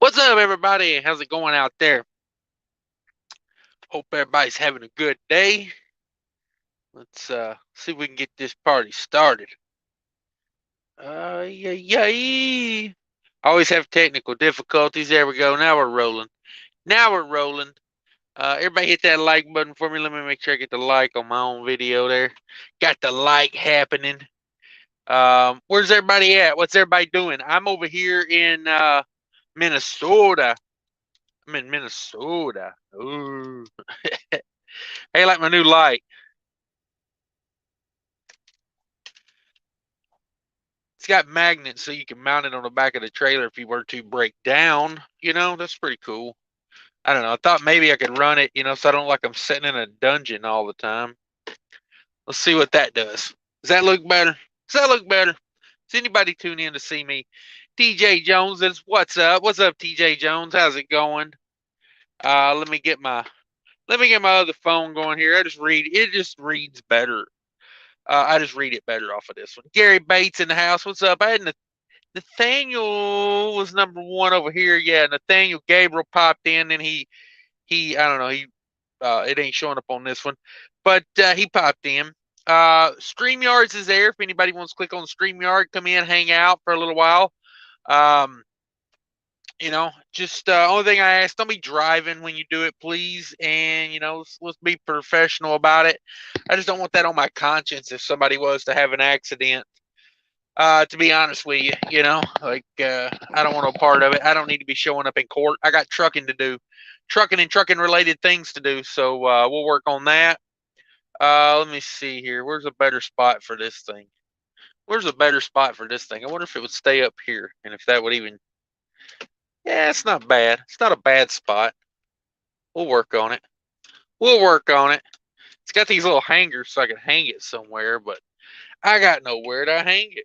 What's up, everybody? How's it going out there? Hope everybody's having a good day. Let's see if we can get this party started. Yeah. I always have technical difficulties. There we go. Now we're rolling. Now we're rolling. Everybody hit that like button for me. Let me make sure I get the like on my own video there. Got the like happening. Where's everybody at? What's everybody doing? I'm over here in Minnesota. I'm in Minnesota. Ooh. Hey, like my new light. It's got magnets so you can mount it on the back of the trailer if you were to break down. That's pretty cool. I don't know. I thought maybe I could run it, so I don't like I'm sitting in a dungeon all the time. Let's see what that does. Does that look better? Does that look better? Does anybody tune in to see me? TJ Jones is what's up? What's up, TJ Jones? How's it going? Let me get my other phone going here. It just reads better. I just read it better off of this one. Gary Bates in the house. What's up? I had Nathaniel was number one over here. Yeah, Nathaniel Gabriel popped in, and he I don't know, it ain't showing up on this one, but he popped in. StreamYards is there if anybody wants to click on StreamYard, come in, hang out for a little while. Um, just only thing I ask, don't be driving when you do it, please, and let's be professional about it. I just don't want that on my conscience if somebody was to have an accident. To be honest with you, I don't want no part of it. I don't need to be showing up in court. I got trucking to do, trucking and trucking related things to do. So we'll work on that. Let me see here. Where's a better spot for this thing? Where's a better spot for this thing? I wonder if it would stay up here, and if that would even. Yeah, it's not bad. It's not a bad spot. We'll work on it. We'll work on it. It's got these little hangers so I can hang it somewhere, but I got nowhere to hang it.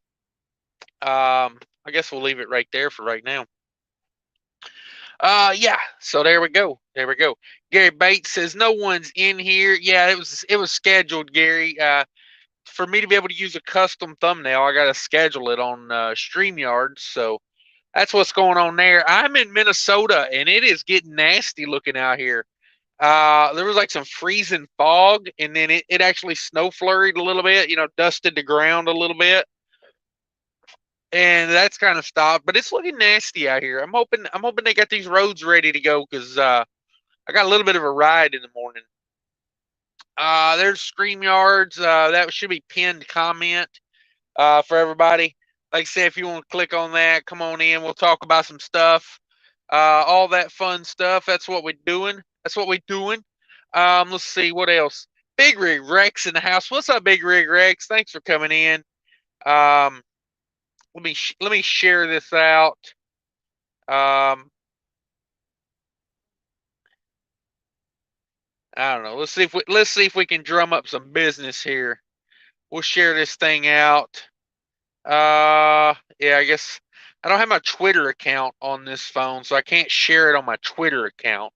I guess we'll leave it right there for right now. Yeah. So there we go. There we go. Gary Bates says no one's in here. Yeah, it was scheduled, Gary. For me to be able to use a custom thumbnail, I got to schedule it on StreamYard. So that's what's going on there. I'm in Minnesota, and it is getting nasty looking out here. There was like some freezing fog, and then it actually snow flurried a little bit. Dusted the ground a little bit. And that's kind of stopped, but it's looking nasty out here. I'm hoping they got these roads ready to go because I got a little bit of a ride in the morning. There's StreamYards. That should be pinned comment for everybody. Like I said, if you want to click on that, come on in. We'll talk about some stuff. All that fun stuff. That's what we're doing. Let's see what else. Big Rig Rex in the house. What's up, Big Rig Rex? Thanks for coming in. Let me share this out. I don't know. Let's see if we can drum up some business here. We'll share this thing out. Yeah, I guess I don't have my Twitter account on this phone, so I can't share it on my Twitter account.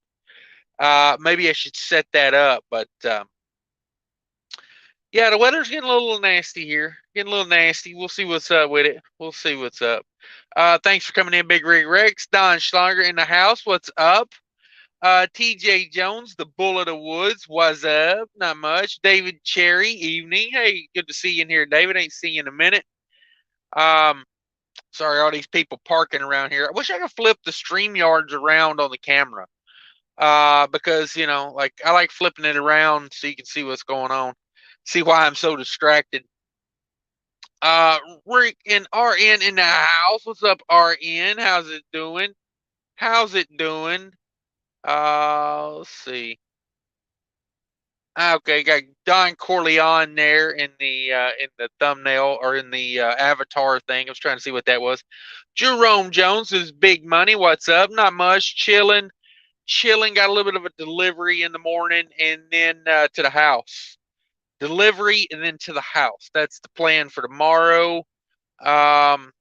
Maybe I should set that up, but yeah, the weather's getting a little nasty here. Getting a little nasty. We'll see what's up with it. We'll see what's up. Thanks for coming in, Big Rig Rex. Don Schlanger in the house. What's up? TJ Jones, the Bull of the Woods. What's up? Not much. David Cherry, evening. Hey, good to see you in here, David. Ain't seen you in a minute. Sorry, all these people parking around here. I wish I could flip the StreamYards around on the camera. Because, I like flipping it around so you can see what's going on. See why I'm so distracted. Rick and RN in the house. What's up, RN? How's it doing? Let's see. Okay, got Don Corleone there in the thumbnail or in the avatar thing. I was trying to see what that was. Jerome Jones is Big Money. What's up? Not much. Chilling. Got a little bit of a delivery in the morning, and then to the house. Delivery and then to the house. That's the plan for tomorrow. Doing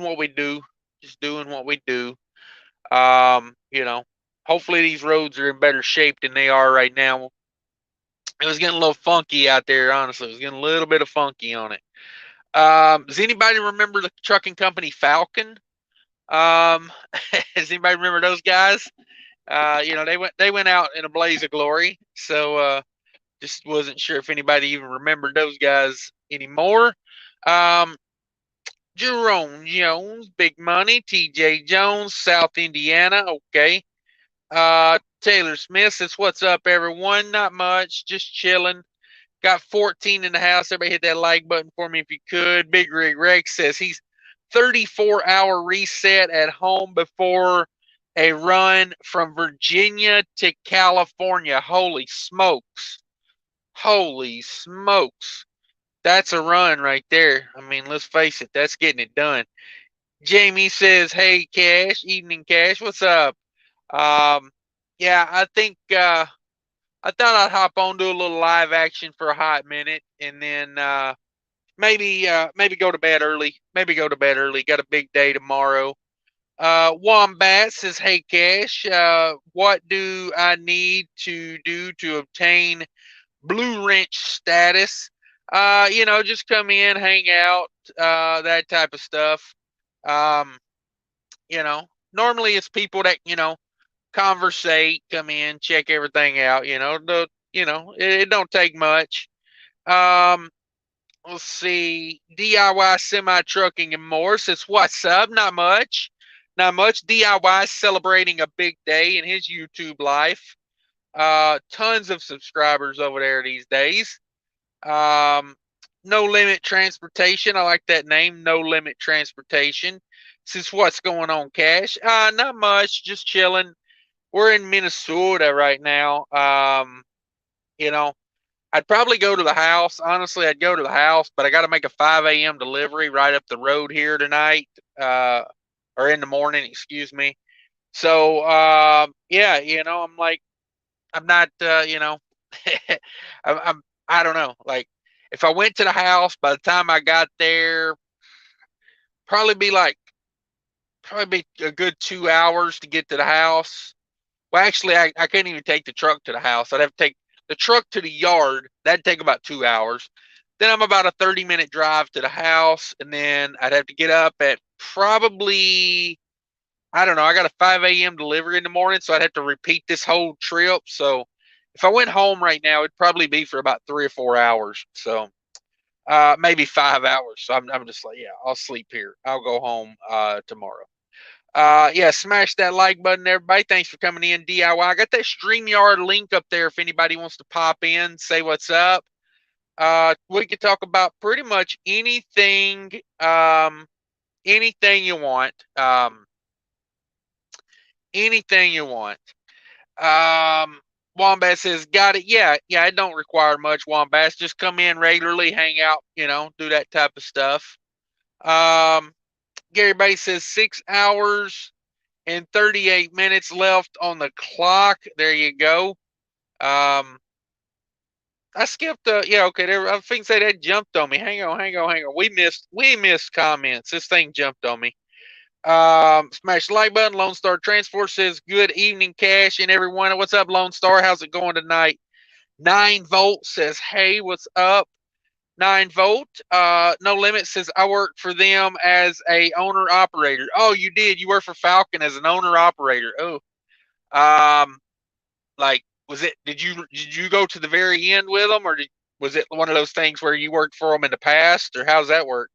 what we do. Just doing what we do. Hopefully these roads are in better shape than they are right now. It was getting a little funky out there, honestly. It was getting a little bit of funky on it. Does anybody remember the trucking company Falcon? Does anybody remember those guys? They went out in a blaze of glory. So just wasn't sure if anybody even remembered those guys anymore. Um, Jerome Jones, Big Money, T.J. Jones, South Indiana. Okay. Taylor Smith says, "What's up, everyone? Not much, just chilling. Got 14 in the house. Everybody hit that like button for me if you could." Big Rig Rex says he's 34-hour reset at home before a run from Virginia to California. Holy smokes. Holy smokes. That's a run right there. I mean, let's face it, that's getting it done. Jamie says, "Hey, Cash, evening, Cash. What's up?" Um, yeah, I thought I'd hop on, do a little live action for a hot minute, and then maybe go to bed early. Maybe go to bed early. Got a big day tomorrow. Wombat says, "Hey, Cash, what do I need to do to obtain Blue Wrench status?" Just come in, hang out, that type of stuff. Um, Normally it's people that, conversate, come in, check everything out, it don't take much. Um, let's see, DIY semi trucking and more says, "What's up?" Not much. Not much. DIY celebrating a big day in his YouTube life. Tons of subscribers over there these days. Um, No Limit Transportation. I like that name, No Limit Transportation. Says, "What's going on, Cash?" Not much, just chilling. We're in Minnesota right now. You know, I'd probably go to the house. Honestly, I'd go to the house, but I got to make a 5 a.m. delivery right up the road here tonight, or in the morning, excuse me. So, yeah, I'm like, I'm not, I'm, I don't know. Like, if I went to the house, by the time I got there, probably be like, probably be a good 2 hours to get to the house. Well, actually, I couldn't even take the truck to the house. I'd have to take the truck to the yard. That'd take about 2 hours. Then I'm about a 30-minute drive to the house. And then I'd have to get up at probably, I don't know, I got a 5 a.m. delivery in the morning. So I'd have to repeat this whole trip. So if I went home right now, it'd probably be for about 3 or 4 hours. So maybe 5 hours. So I'm just like, yeah, I'll sleep here. I'll go home tomorrow. Yeah, smash that like button, everybody. Thanks for coming in, DIY. I got that StreamYard link up there if anybody wants to pop in, say what's up. We could talk about pretty much anything, anything you want. Anything you want. Wombat says, "Got it." Yeah, it don't require much, Wombat. Just come in regularly, hang out, do that type of stuff. Gary Bay says 6 hours and 38 minutes left on the clock. There you go. I skipped yeah, okay, there I think say that jumped on me. Hang on. We missed comments. This thing jumped on me. Smash the like button. Lone Star Transport says, "Good evening, Cash and everyone." What's up, Lone Star? How's it going tonight? 9 Volt says, "Hey, what's up?" 9 Volt. No Limit says, "I worked for them as a owner operator." Oh, you did. You worked for Falcon as an owner operator. Oh, um, like, did you go to the very end with them, or was it one of those things where you worked for them in the past, or how's that work?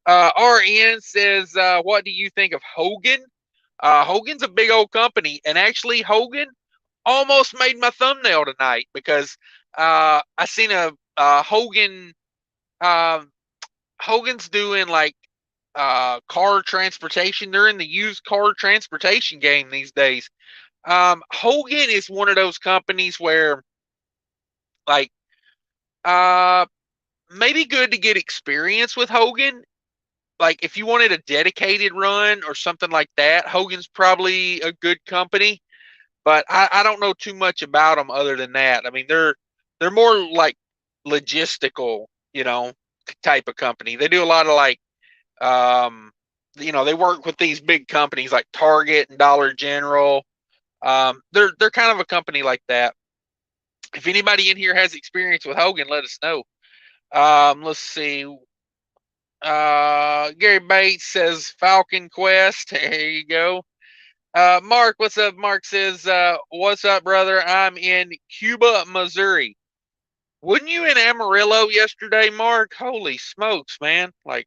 RN says, "What do you think of Hogan?" Hogan's a big old company, and actually, Hogan almost made my thumbnail tonight because I seen a Hogan. Um, Hogan's doing like car transportation. They're in the used car transportation game these days. Hogan is one of those companies where, like, uh, maybe good to get experience with Hogan. Like, if you wanted a dedicated run or something like that, Hogan's probably a good company. But I don't know too much about them other than that. I mean, they're more like logistical, type of company. They do a lot of like, they work with these big companies like Target and Dollar General. They're kind of a company like that. If anybody in here has experience with Hogan, let us know. Let's see. Gary Bates says Falcon Quest. There you go. Mark, what's up? Mark says, what's up, brother? I'm in Cuba, Missouri. Wasn't you in Amarillo yesterday, Mark? Holy smokes, man. Like,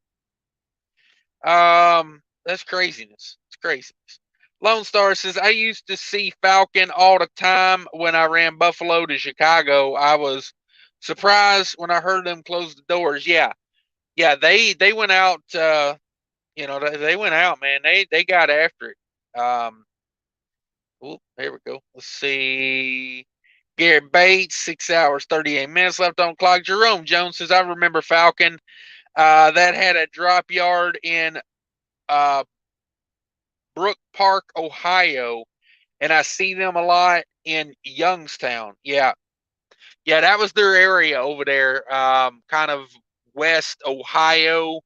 that's craziness. It's craziness. Lone Star says, I used to see Falcon all the time when I ran Buffalo to Chicago. I was surprised when I heard them close the doors. Yeah. Yeah, they went out, they went out, man. They got after it. Here we go. Let's see. Garrett Bates, 6 hours, 38 minutes left on clock. Jerome Jones says, I remember Falcon. That had a drop yard in uh, Brook Park, Ohio, and I see them a lot in Youngstown. Yeah. Yeah, that was their area over there, kind of West Ohio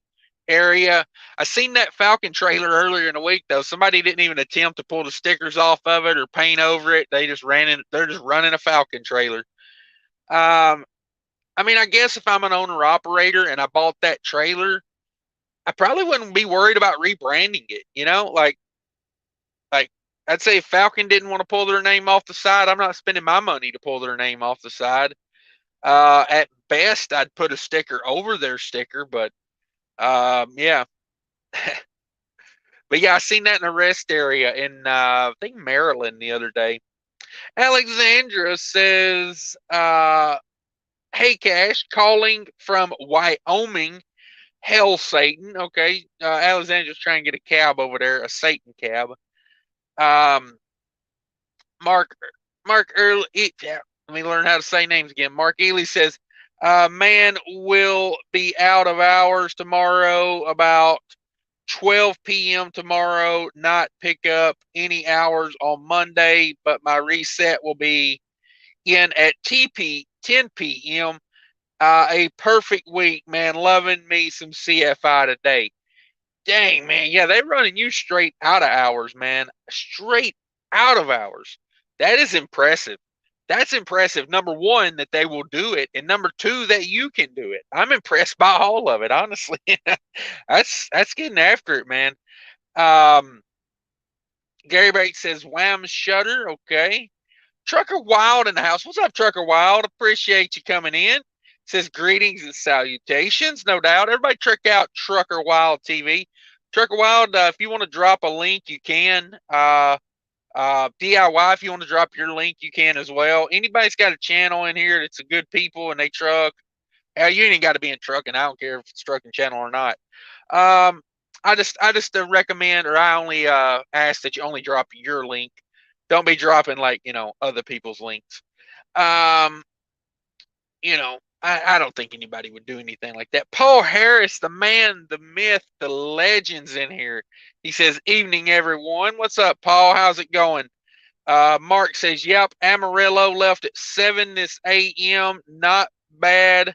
area. I seen that Falcon trailer earlier in the week though. Somebody didn't even attempt to pull the stickers off of it or paint over it. They just ran in. They're just running a Falcon trailer. I mean, I guess if I'm an owner operator and I bought that trailer, I probably wouldn't be worried about rebranding it. Like I'd say if Falcon didn't want to pull their name off the side, I'm not spending my money to pull their name off the side. At best, I'd put a sticker over their sticker, but yeah. But yeah, I seen that in a rest area in I think Maryland the other day. Alexandra says, "Hey Cash, calling from Wyoming. Hell, Satan. Okay, Alexandra's trying to get a cab over there, a Satan cab. Um, Mark Mark Early. Yeah, let me learn how to say names again. Mark Ely says, man will be out of hours tomorrow about 12 p.m. tomorrow, not pick up any hours on Monday, but my reset will be in at 10 p.m. A perfect week, man. Loving me some CFI today. Dang, man. Yeah, they're running you straight out of hours, man. Straight out of hours. That is impressive. That's impressive. Number one, that they will do it, and number two, that you can do it. I'm impressed by all of it, honestly. That's getting after it, man. Um, Gary Bates says, "Wham shutter." Okay. Trucker Wild in the house. What's up, Trucker Wild? Appreciate you coming in. Says greetings and salutations, no doubt. Everybody check out Trucker Wild TV. Trucker Wild, if you want to drop a link, you can. DIY, if you want to drop your link, you can as well. Anybody's got a channel in here that's a good people and they truck. Hell, you ain't got to be in trucking. I don't care if it's trucking channel or not. I just recommend, or I only ask that you only drop your link. Don't be dropping like other people's links. Um, I don't think anybody would do anything like that. Paul Harris, the man, the myth, the legend's in here. He says, "Evening, everyone. What's up, Paul? How's it going?" Mark says, "Yep, Amarillo left at 7 this a.m. Not bad.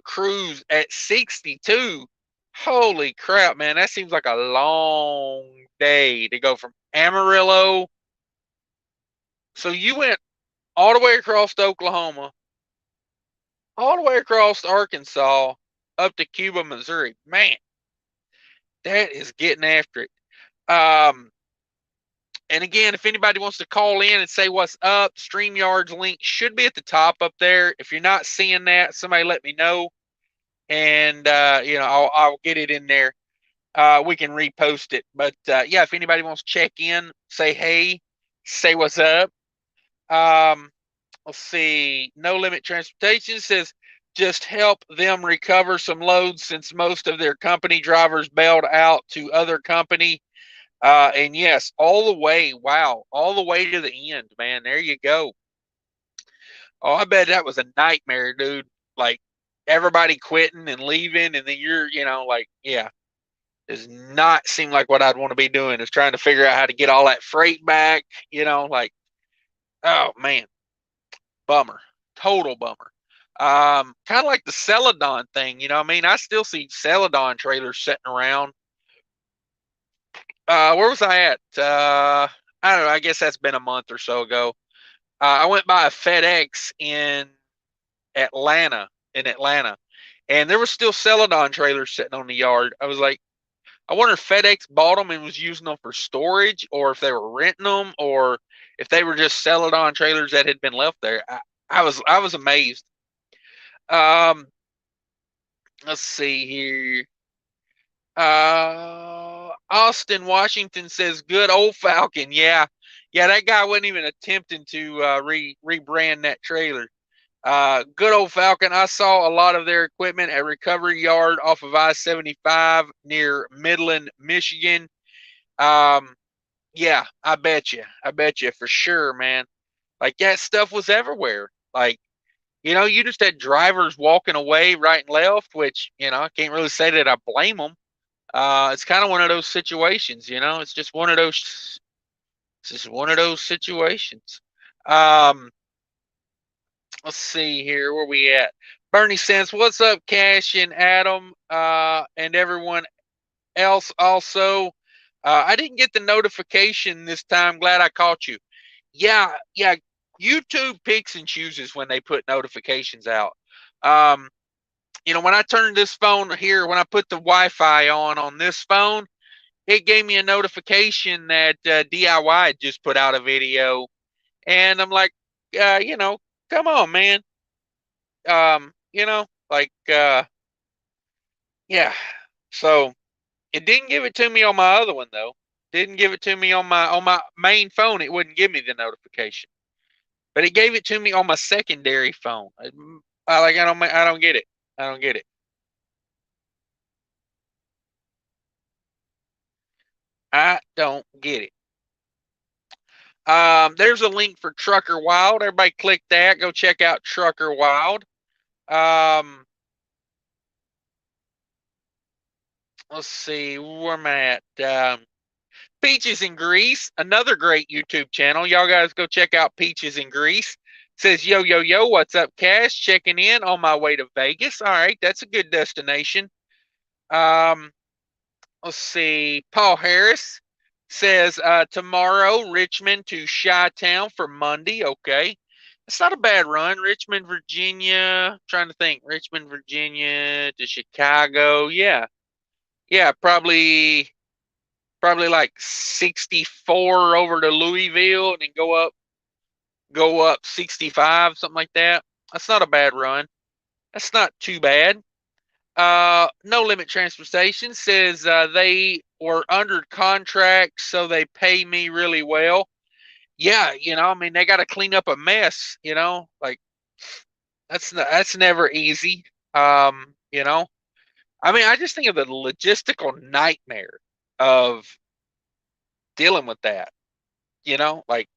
Cruise at 62. Holy crap, man. That seems like a long day to go from Amarillo. So you went all the way across to Oklahoma, all the way across to Arkansas, up to Cuba, Missouri. Man, that is getting after it. And again, if anybody wants to call in and say what's up, StreamYard's link should be at the top up there. If you're not seeing that, somebody let me know, and I'll get it in there. We can repost it. But yeah, if anybody wants to check in, say hey, say what's up. Let's see. No Limit Transportation says just help them recover some loads since most of their company drivers bailed out to other company. And yes, all the way. Wow, all the way to the end, man. There you go. Oh, I bet that was a nightmare, dude. Like everybody quitting and leaving, and then like, yeah, does not seem like what I'd want to be doing. Is trying to figure out how to get all that freight back. Like, oh man, bummer, total bummer. Kind of like the Celadon thing. I mean, I still see Celadon trailers sitting around. Where was I at? I don't know. I guess that's been a month or so ago. I went by a FedEx in Atlanta, and there was still Celadon trailers sitting on the yard. I was like, I wonder if FedEx bought them and was using them for storage, or if they were renting them, or if they were just Celadon trailers that had been left there. I was amazed. Um, let's see here. Austin Washington says, "Good old Falcon." Yeah, yeah. That guy wasn't even attempting to rebrand that trailer. Good old Falcon. I saw a lot of their equipment at Recovery Yard off of I-75 near Midland, Michigan. Yeah, I bet you. I bet you for sure, man. Like that stuff was everywhere. Like, you just had drivers walking away right and left, which, I can't really say that I blame them. It's kind of one of those situations, it's just one of those, situations. Um, let's see here. Where we at? Bernie says, "What's up, Cash and Adam, and everyone else also. I didn't get the notification this time. Glad I caught you." Yeah, yeah. YouTube picks and chooses when they put notifications out. Um, when I turned this phone here, when I put the Wi-Fi on this phone, it gave me a notification that DIY had just put out a video, and I'm like, come on, man. Like, yeah. So it didn't give it to me on my other one though. Didn't give it to me on my main phone. It wouldn't give me the notification, but it gave it to me on my secondary phone. I don't get it. I don't get it. I don't get it. There's a link for Trucker Wild. Everybody click that. Go check out Trucker Wild. Um, let's see where I'm at. Peaches in Grease, another great YouTube channel. Y'all guys go check out Peaches in Grease. Says, "Yo, yo, yo, what's up, Cash? Checking in on my way to Vegas." All right, that's a good destination. Um, let's see. Paul Harris says, "Tomorrow, Richmond to Chi-Town for Monday." Okay. It's not a bad run. Richmond, Virginia. I'm trying to think. Richmond, Virginia to Chicago. Yeah. Yeah, probably like 64 over to Louisville and then go up 65, something like that. That's not a bad run. That's not too bad. No Limit Transportation says they were under contract, so they pay me really well. Yeah, I mean they got to clean up a mess. Like that's never easy. I mean I just think of the logistical nightmare of dealing with that. Like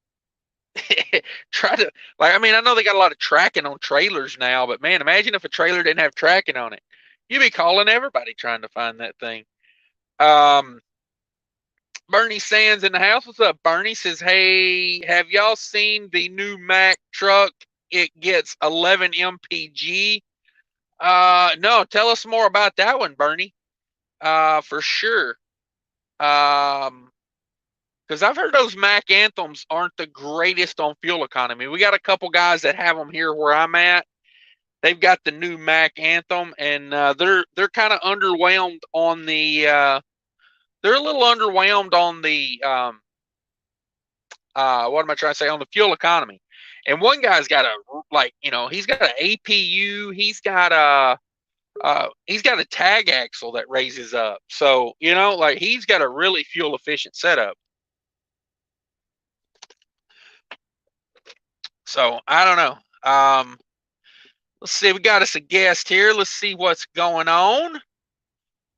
try to I mean I know they got a lot of tracking on trailers now, but man, imagine if a trailer didn't have tracking on it. You'd be calling everybody trying to find that thing. Um, Bernie Sands in the house. What's up? Bernie says, "Hey, have y'all seen the new Mack truck? It gets 11 mpg." No, tell us more about that one, Bernie. For sure. Because I've heard those Mack Anthems aren't the greatest on fuel economy. We got a couple guys that have them here where I'm at. They've got the new Mack Anthem, and they're kind of underwhelmed on the. They're a little underwhelmed on the. What am I trying to say, on the fuel economy? And one guy's got he's got an APU. He's got a tag axle that raises up. So he's got a really fuel efficient setup. So I don't know. Let's see. We got us a guest here. Let's see what's going on.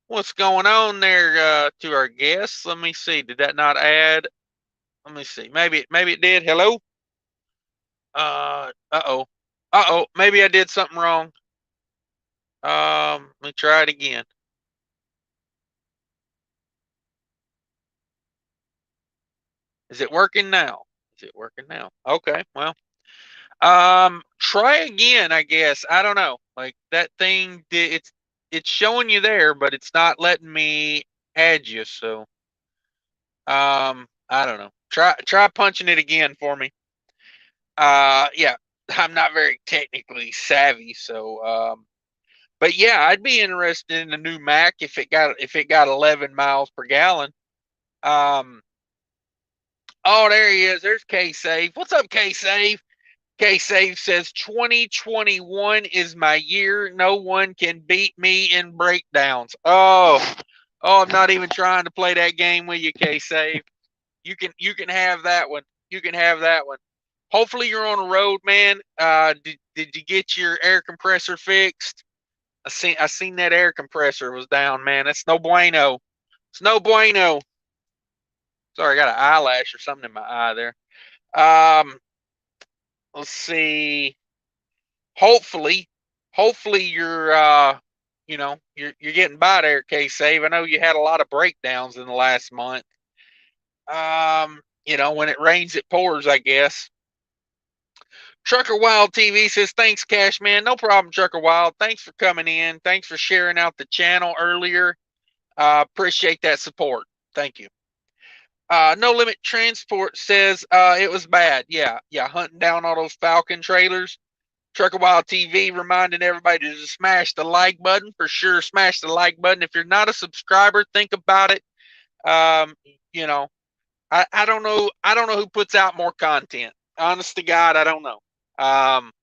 What's going on there to our guests? Let me see. Did that not add? Let me see. Maybe it did. Hello. Uh-oh. Uh-oh. Maybe I did something wrong. Let me try it again. Is it working now? Is it working now? Okay. Well, try again, I guess. I don't know. Like that thing, it's showing you there, but it's not letting me add you. So, I don't know. Try punching it again for me. Yeah, I'm not very technically savvy, so But yeah, I'd be interested in the new Mac if it got 11 miles per gallon. Oh, there he is. There's K-Save. What's up, K-Save? K-Save says 2021 is my year. No one can beat me in breakdowns. Oh, I'm not even trying to play that game with you, K-Save. You can have that one. You can have that one. Hopefully you're on the road, man. Did you get your air compressor fixed? I seen that air compressor was down, man. That's no bueno. It's no bueno. Sorry, I got an eyelash or something in my eye there. Um, let's see. Hopefully, hopefully you're getting by there, K-Save. I know you had a lot of breakdowns in the last month. When it rains, it pours, I guess. Trucker Wild TV says, thanks, Cash Man. No problem, Trucker Wild. Thanks for coming in. Thanks for sharing out the channel earlier. Appreciate that support. Thank you. No Limit Transport says it was bad. Yeah, hunting down all those Falcon trailers. Trucker Wild TV reminding everybody to just smash the like button. For sure, smash the like button. If you're not a subscriber, think about it. Um, you know, I don't know. I don't know who puts out more content. Honest to God, I don't know. I'm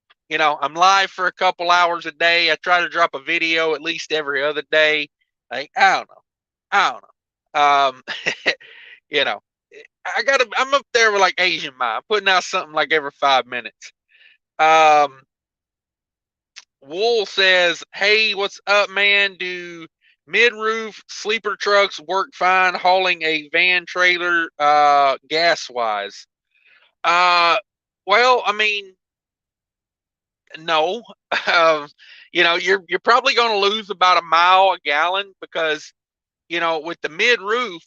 live for a couple hours a day. I try to drop a video at least every other day. Like, I don't know. I don't know. You know, I'm up there with like Asian Mind, putting out something like every 5 minutes. Wool says, hey, what's up, man? Do mid-roof sleeper trucks work fine hauling a van trailer gas-wise? Well, I mean, no. You're probably going to lose about a mile a gallon because, with the mid-roof,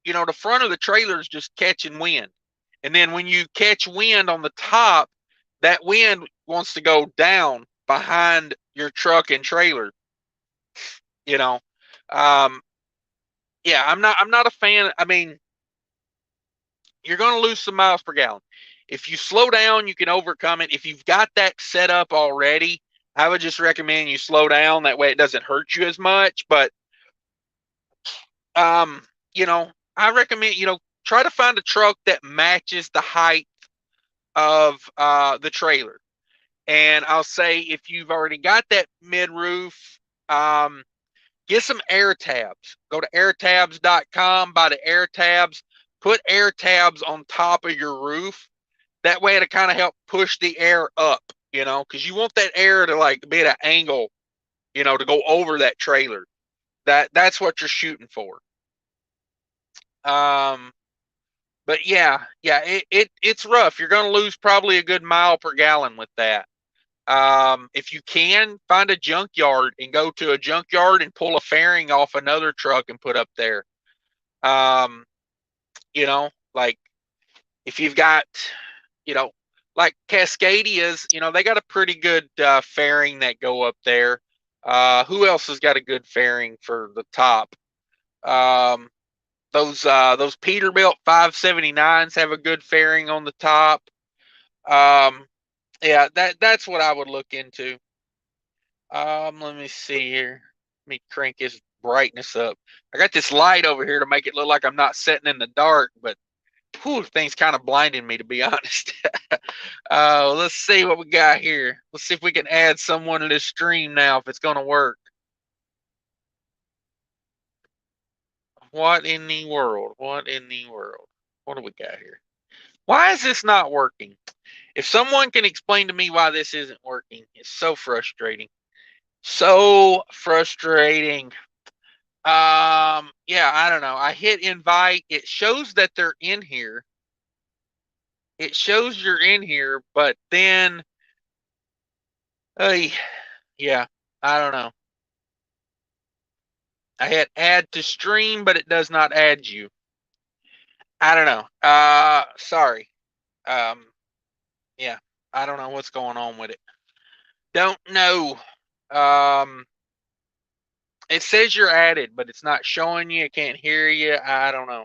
the front of the trailer is just catching wind. And then when you catch wind on the top, that wind wants to go down behind your truck and trailer. Yeah, I'm not a fan. I mean, you're going to lose some miles per gallon. If you slow down, you can overcome it. If you've got that set up already, I would just recommend you slow down. That way it doesn't hurt you as much. But, um, I recommend, try to find a truck that matches the height of the trailer. And I'll say if you've already got that mid roof, get some air tabs. Go to airtabs.com, buy the air tabs, put air tabs on top of your roof. That way to kind of help push the air up, because you want that air to like be at an angle, to go over that trailer. That's what you're shooting for. But it's rough. You're going to lose probably a good mile per gallon with that. If you can, find a junkyard and go to a junkyard and pull a fairing off another truck and put up there. Like if you've got, like Cascadia's, they got a pretty good fairing that go up there. Who else has got a good fairing for the top? Those Peterbilt 579s have a good fairing on the top. Yeah, that's what I would look into. Let me see here. Let me crank his brightness up. I got this light over here to make it look like I'm not sitting in the dark, but thing's kind of blinding me, to be honest. Let's see what we got here. Let's see if we can add someone to this stream now, if it's going to work. What in the world? What in the world? What do we got here? Why is this not working? If someone can explain to me why this isn't working, it's so frustrating. So frustrating. Yeah, I don't know. I hit invite. It shows that they're in here. It shows you're in here, but then, yeah, I don't know. I hit add to stream, but it does not add you. I don't know. Sorry. Yeah, I don't know what's going on with it. Don't know. It says you're added, but it's not showing you. I can't hear you. I don't know.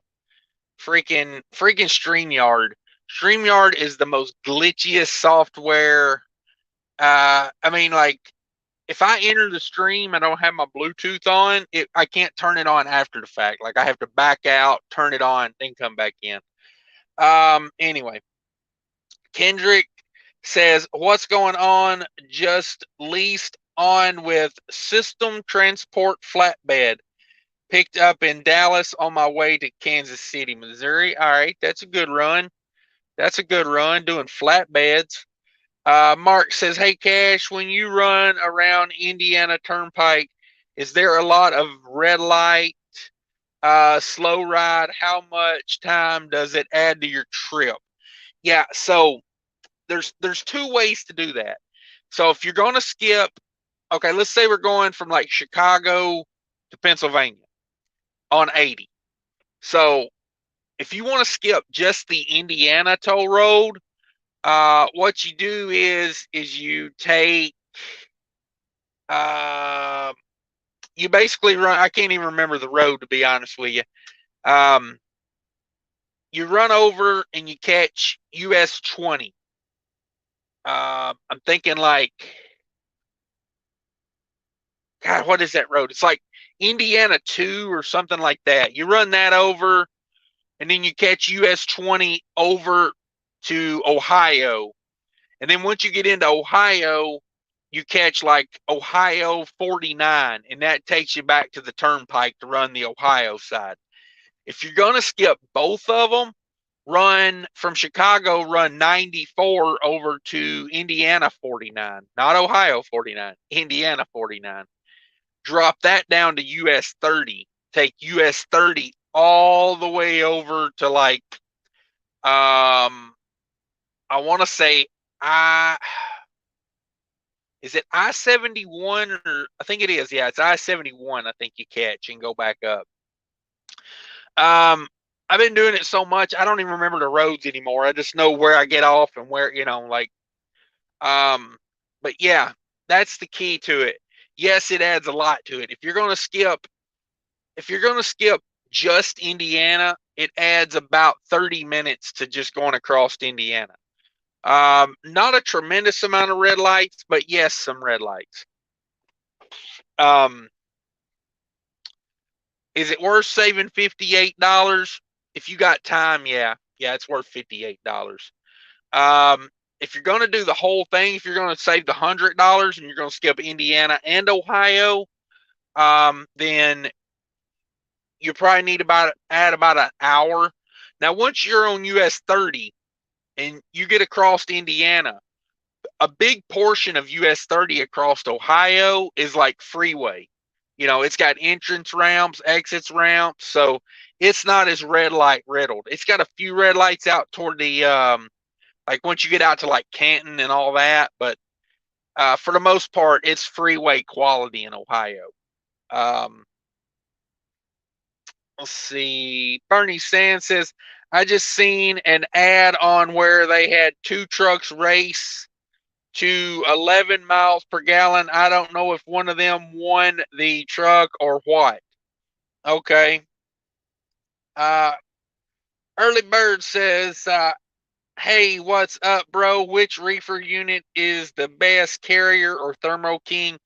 Freaking StreamYard. StreamYard is the most glitchiest software. I mean, like, if I enter the stream, I don't have my Bluetooth on. I can't turn it on after the fact. Like I have to back out, turn it on, then come back in. Anyway, Kendrick says, "What's going on? Just leased on with System Transport Flatbed. Picked up in Dallas on my way to Kansas City, Missouri. All right, that's a good run. That's a good run doing flatbeds." Mark says, "Hey, Cash, when you run around Indiana Turnpike, is there a lot of red light, slow ride? How much time does it add to your trip?" Yeah, so there's two ways to do that. So if you're going to skip, okay, let's say we're going from like Chicago to Pennsylvania on 80. So if you want to skip just the Indiana toll road, what you do is you take you basically run. I can't even remember the road, to be honest with you. You run over and you catch US 20. I'm thinking like, God, what is that road? It's like Indiana 2 or something like that. You run that over, and then you catch US 20 over to Ohio. And then once you get into Ohio, you catch like Ohio 49, and that takes you back to the turnpike to run the Ohio side. If you're going to skip both of them, run from Chicago, run 94 over to Indiana 49, not Ohio 49, Indiana 49. Drop that down to US 30. Take US 30 all the way over to like, I want to say, is it I-71 or I think it is. Yeah, it's I-71. I think you catch and go back up. I've been doing it so much I don't even remember the roads anymore. I just know where I get off and where, like. But yeah, that's the key to it. Yes, it adds a lot to it. If you're gonna skip just Indiana, it adds about 30 minutes to just going across Indiana. Not a tremendous amount of red lights, but yes, some red lights. Is it worth saving $58? If you got time, yeah, it's worth $58. If you're going to do the whole thing, if you're going to save the $100 and you're going to skip Indiana and Ohio, then you probably need add about an hour. Now, once you're on US 30 and you get across to Indiana, a big portion of US 30 across Ohio is like freeway. It's got entrance ramps, exits ramps, so it's not as red light riddled. It's got a few red lights out toward the like once you get out to like Canton and all that, but for the most part, it's freeway quality in Ohio. Let's see. Bernie Sand says, "I just seen an ad on where they had two trucks race to 11 miles per gallon. I don't know if one of them won the truck or what." Okay. Early Bird says, "Hey, what's up, bro? Which reefer unit is the best, Carrier or Thermo King?"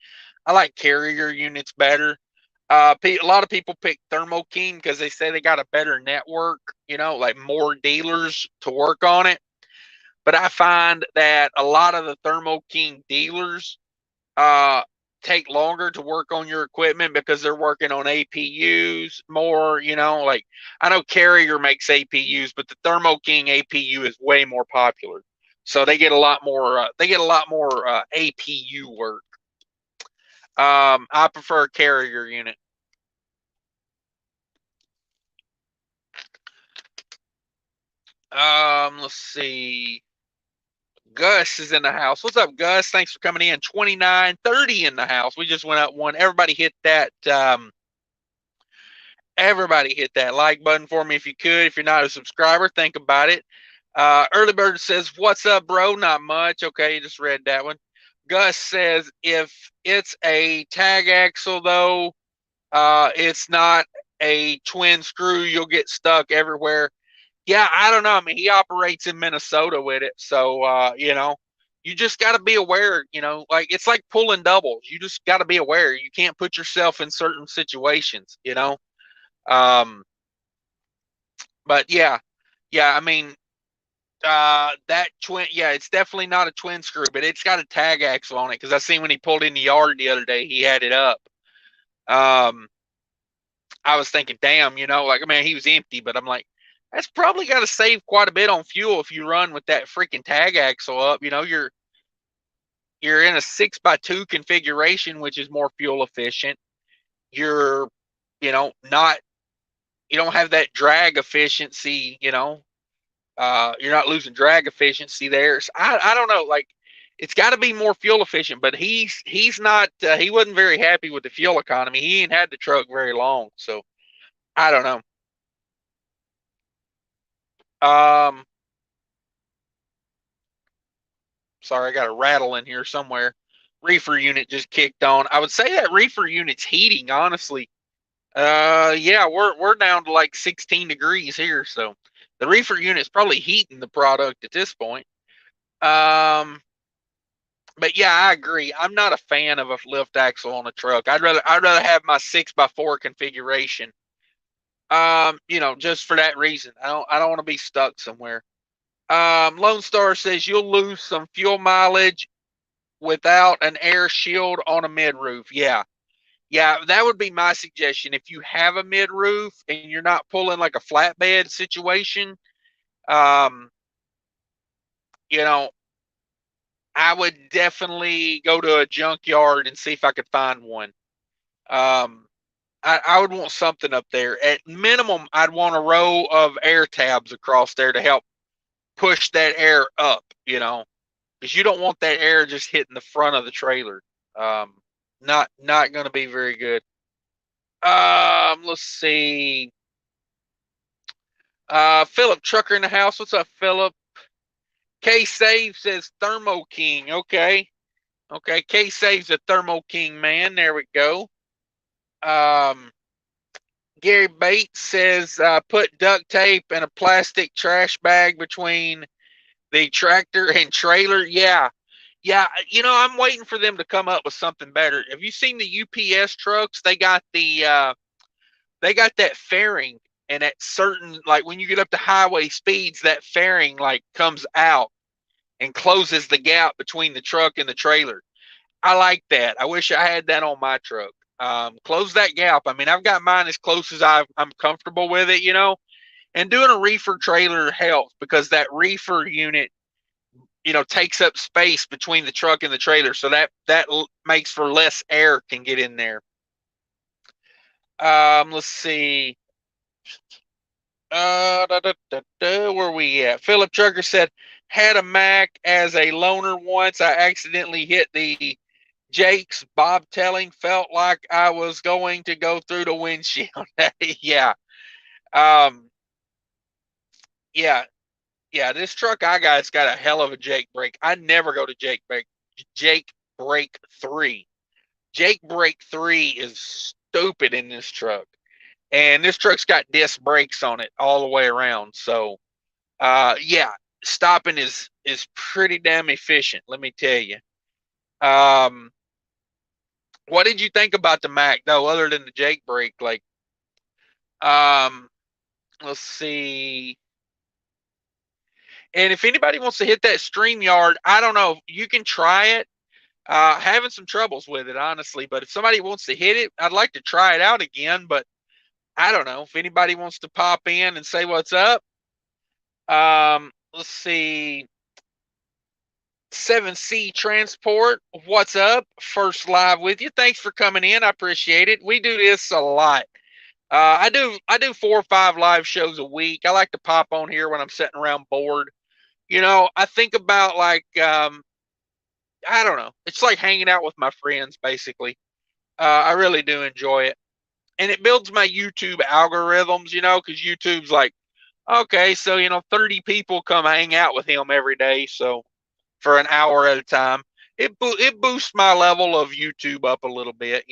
I like Carrier units better. A lot of people pick Thermo King because they say they got a better network, like more dealers to work on it. But I find that a lot of the Thermo King dealers take longer to work on your equipment because they're working on APUs more, like I know Carrier makes APUs, but the Thermo King APU is way more popular. So they get a lot more APU work. I prefer a Carrier unit. Let's see. Gus is in the house. What's up, Gus? Thanks for coming in. 2930 in the house. We just went up one. Everybody hit that. Everybody hit that like button for me if you could. If you're not a subscriber, think about it. Early Bird says, "What's up, bro?" Not much. Okay, you just read that one. Gus says, "If it's a tag axle, though, it's not a twin screw, you'll get stuck everywhere." Yeah, I don't know. I mean, he operates in Minnesota with it, so you just got to be aware, like it's like pulling doubles. You just got to be aware. You can't put yourself in certain situations. But yeah, I mean, that twin, yeah, it's definitely not a twin screw, but it's got a tag axle on it because I seen when he pulled in the yard the other day, he had it up. Um, I was thinking, damn, like, man, he was empty, but I'm like, that's probably got to save quite a bit on fuel if you run with that freaking tag axle up. You're in a 6x2 configuration, which is more fuel efficient. You're, not, you don't have that drag efficiency. You're not losing drag efficiency there. So I don't know, like, it's got to be more fuel efficient, but he's not. He wasn't very happy with the fuel economy. He ain't had the truck very long, so I don't know. Um, Sorry, I got a rattle in here somewhere. Reefer unit just kicked on. I would say that reefer unit's heating, honestly. Yeah, we're down to like 16 degrees here, so the reefer unit's probably heating the product at this point. But yeah, I agree. I'm not a fan of a lift axle on a truck. I'd rather have my 6x4 configuration. Just for that reason. I don't want to be stuck somewhere. Lone Star says you'll lose some fuel mileage without an air shield on a mid roof. Yeah. Yeah, that would be my suggestion. If you have a mid roof and you're not pulling like a flatbed situation, um, you know, I would definitely go to a junkyard and see if I could find one. Um, I would want something up there. At minimum, I'd want a row of air tabs across there to help push that air up, because you don't want that air just hitting the front of the trailer. Um, not going to be very good. Let's see. Philip Trucker in the house. What's up, Philip? K Save says Thermo King. Okay. Okay. K Save's a Thermo King man. There we go. Um, Gary Bates says put duct tape and a plastic trash bag between the tractor and trailer. Yeah. Yeah. I'm waiting for them to come up with something better. Have you seen the UPS trucks? They got that fairing, and at certain, like when you get up to highway speeds, that fairing like comes out and closes the gap between the truck and the trailer. I like that. I wish I had that on my truck. Close that gap. I mean, I've got mine as close as I'm comfortable with it, and doing a reefer trailer helps because that reefer unit, takes up space between the truck and the trailer. So that makes for less air can get in there. Let's see. Where we at? Philip Trucker said, had a Mac as a loaner once. I accidentally hit the Jake's bobtailing. Felt like I was going to go through the windshield. Yeah. Um, yeah. Yeah. This truck I got's got a hell of a Jake brake. I never go to Jake brake 3. Jake brake 3 is stupid in this truck. And this truck's got disc brakes on it all the way around. So, yeah, stopping is pretty damn efficient. Let me tell you. What did you think about the Mac though, other than the Jake brake? Like, um, let's see. And if anybody wants to hit that StreamYard, I don't know. You can try it. Having some troubles with it, honestly. But if somebody wants to hit it, I'd like to try it out again. But I don't know if anybody wants to pop in and say what's up. Let's see. 7C Transport, what's up? First live with you. Thanks for coming in. I appreciate it. We do this a lot. I do 4 or 5 live shows a week. I like to pop on here when I'm sitting around bored. I think about like I don't know. It's like hanging out with my friends, basically. I really do enjoy it, and it builds my YouTube algorithms. Because YouTube's like, okay, so 30 people come hang out with him every day, so for an hour at a time, it boosts my level of YouTube up a little bit.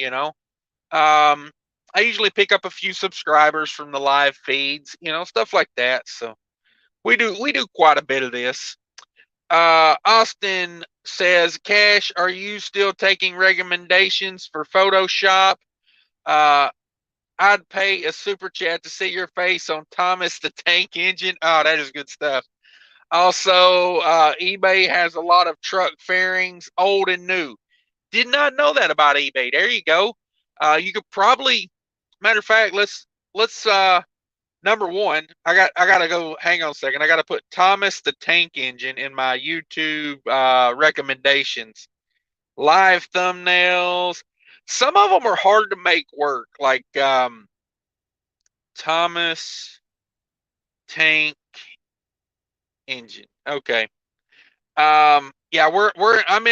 I usually pick up a few subscribers from the live feeds, stuff like that. So we do quite a bit of this. Austin says, Cash, are you still taking recommendations for Photoshop? Uh, I'd pay a super chat to see your face on Thomas the Tank Engine. Oh, that is good stuff. Also, eBay has a lot of truck fairings, old and new. Did not know that about eBay. There you go. You could probably, matter of fact, let's number one. I gotta go. Hang on a second. I gotta put Thomas the Tank Engine in my YouTube recommendations. Live thumbnails. Some of them are hard to make work, like Thomas Tank Engine. Okay. Yeah, I'm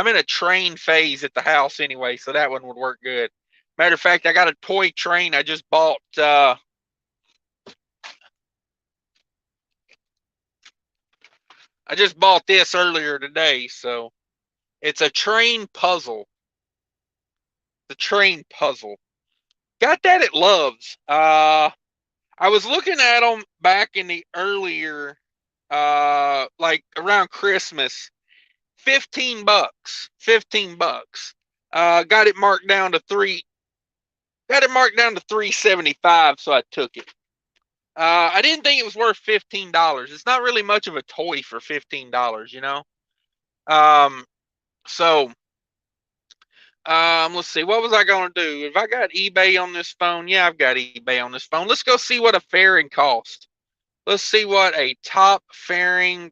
in a train phase at the house anyway, so that one would work good. Matter of fact, I got a toy train I just bought. I just bought this earlier today, so it's a train puzzle. The train puzzle. Got that at Love's. I was looking at them back in the earlier, like around Christmas. 15 bucks. 15 bucks. Got it marked down to got it marked down to 375, so I took it. I didn't think it was worth $15. It's not really much of a toy for $15, you know. Um, so let's see. What was I gonna do? If I got eBay on this phone, yeah, I've got eBay on this phone. Let's go see what a fairing cost. Let's see what a top fairing.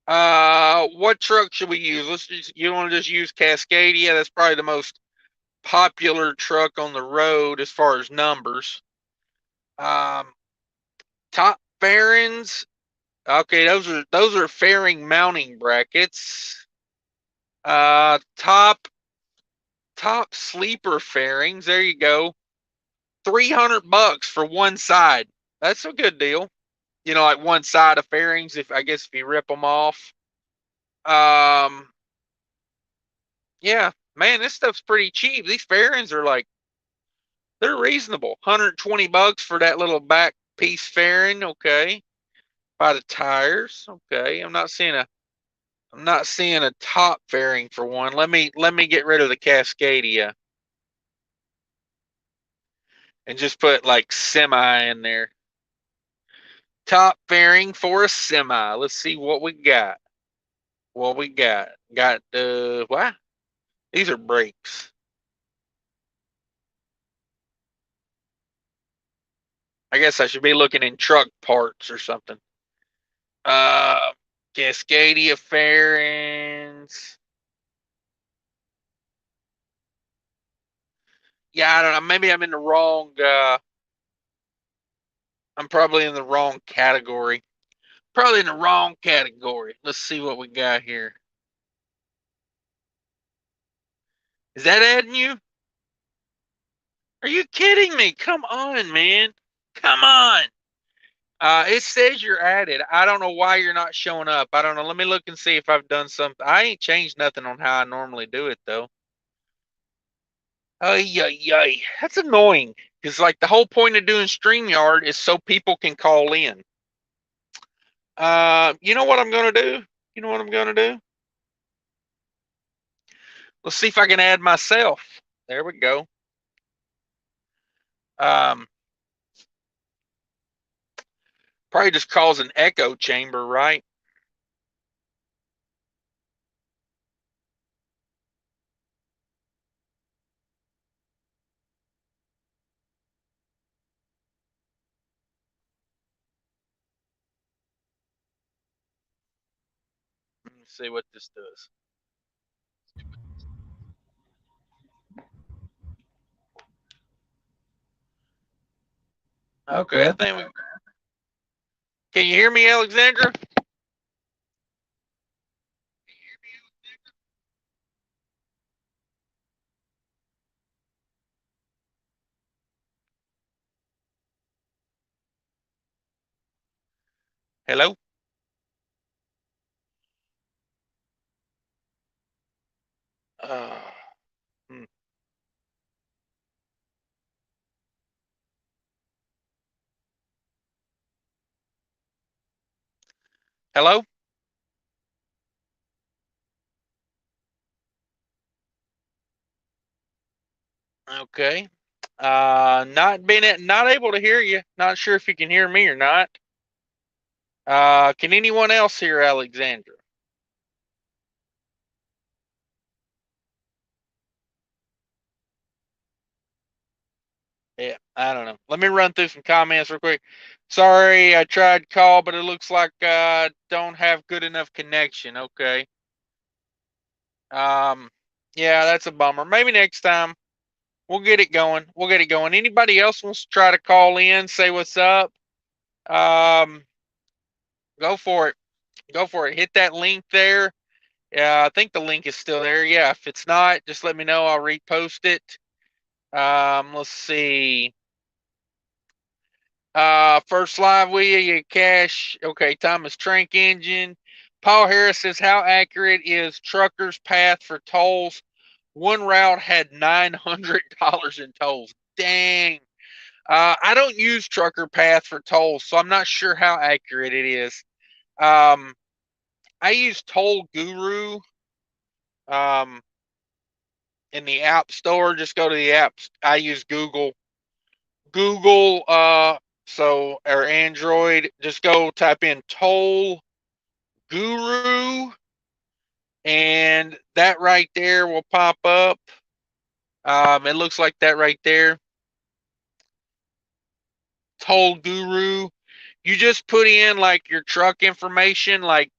What truck should we use? You want to just use Cascadia? That's probably the most popular truck on the road as far as numbers. Um, top fairings. Okay, those are fairing mounting brackets. Top sleeper fairings. There you go. 300 bucks for one side. That's a good deal. You know, like one side of fairings. If I guess if you rip them off. Um, yeah, man, this stuff's pretty cheap. These fairings are like they're reasonable. 120 bucks for that little back piece fairing. Okay, by the tires. Okay, I'm not seeing a top fairing for one. Let me get rid of the Cascadia and just put like semi in there. Top fairing for a semi. Let's see what we got. What we got? Got what? These are brakes. I guess I should be looking in truck parts or something. Uh, Cascadia fairings. Yeah, I don't know. Maybe I'm in the wrong. I'm probably in the wrong category. Probably in the wrong category. Let's see what we got here. Is that adding you? Are you kidding me? Come on, man. Come on. It says you're added. I don't know why you're not showing up. I don't know. Let me look and see if I've done something. I ain't changed nothing on how I normally do it though. Oh yeah. That's annoying. Because like the whole point of doing StreamYard is so people can call in. You know what I'm gonna do? You know what I'm gonna do? Let's see if I can add myself. There we go. Um, Probably just cause an echo chamber, right? Let me see what this does. Okay, I think we. Can you hear me, Alexandra? Hello. Uh, hmm. Hello? Okay. Not able to hear you. Not sure if you can hear me or not. Can anyone else hear Alexandra? Yeah, I don't know. Let me run through some comments real quick. Sorry, I tried to call, but it looks like I don't have good enough connection. Okay. Um, yeah, that's a bummer. Maybe next time we'll get it going. We'll get it going. Anybody else wants to try to call in, say what's up? Um, go for it. Go for it. Hit that link there. Yeah, I think the link is still there. Yeah, if it's not, just let me know. I'll repost it. Let's see. First live with you, Cash. Okay, Thomas Trank Engine. Paul Harris says, how accurate is trucker's path for tolls? One route had $900 in tolls. Dang. I don't use trucker path for tolls, so I'm not sure how accurate it is. I use Toll Guru in the app store. Just go to the apps. I use Google. Google, or Android. Just go type in Toll Guru, and that right there will pop up. It looks like that right there. Toll Guru. You just put in like your truck information, like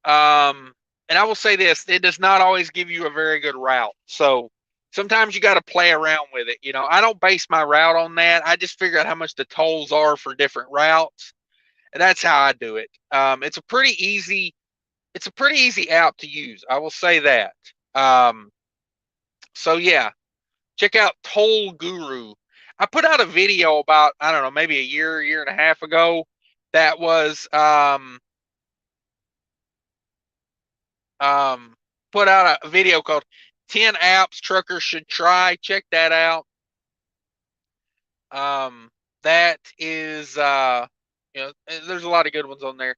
and I will say this, it does not always give you a very good route. So sometimes you got to play around with it. You know, I don't base my route on that. I just figure out how much the tolls are for different routes. And that's how I do it. It's a pretty easy app to use. I will say that. Um, so yeah, check out Toll Guru. I put out a video about, I don't know, maybe a year and a half ago that was um, put out a video called 10 apps truckers should try. Check that out. Um, that is, there's a lot of good ones on there.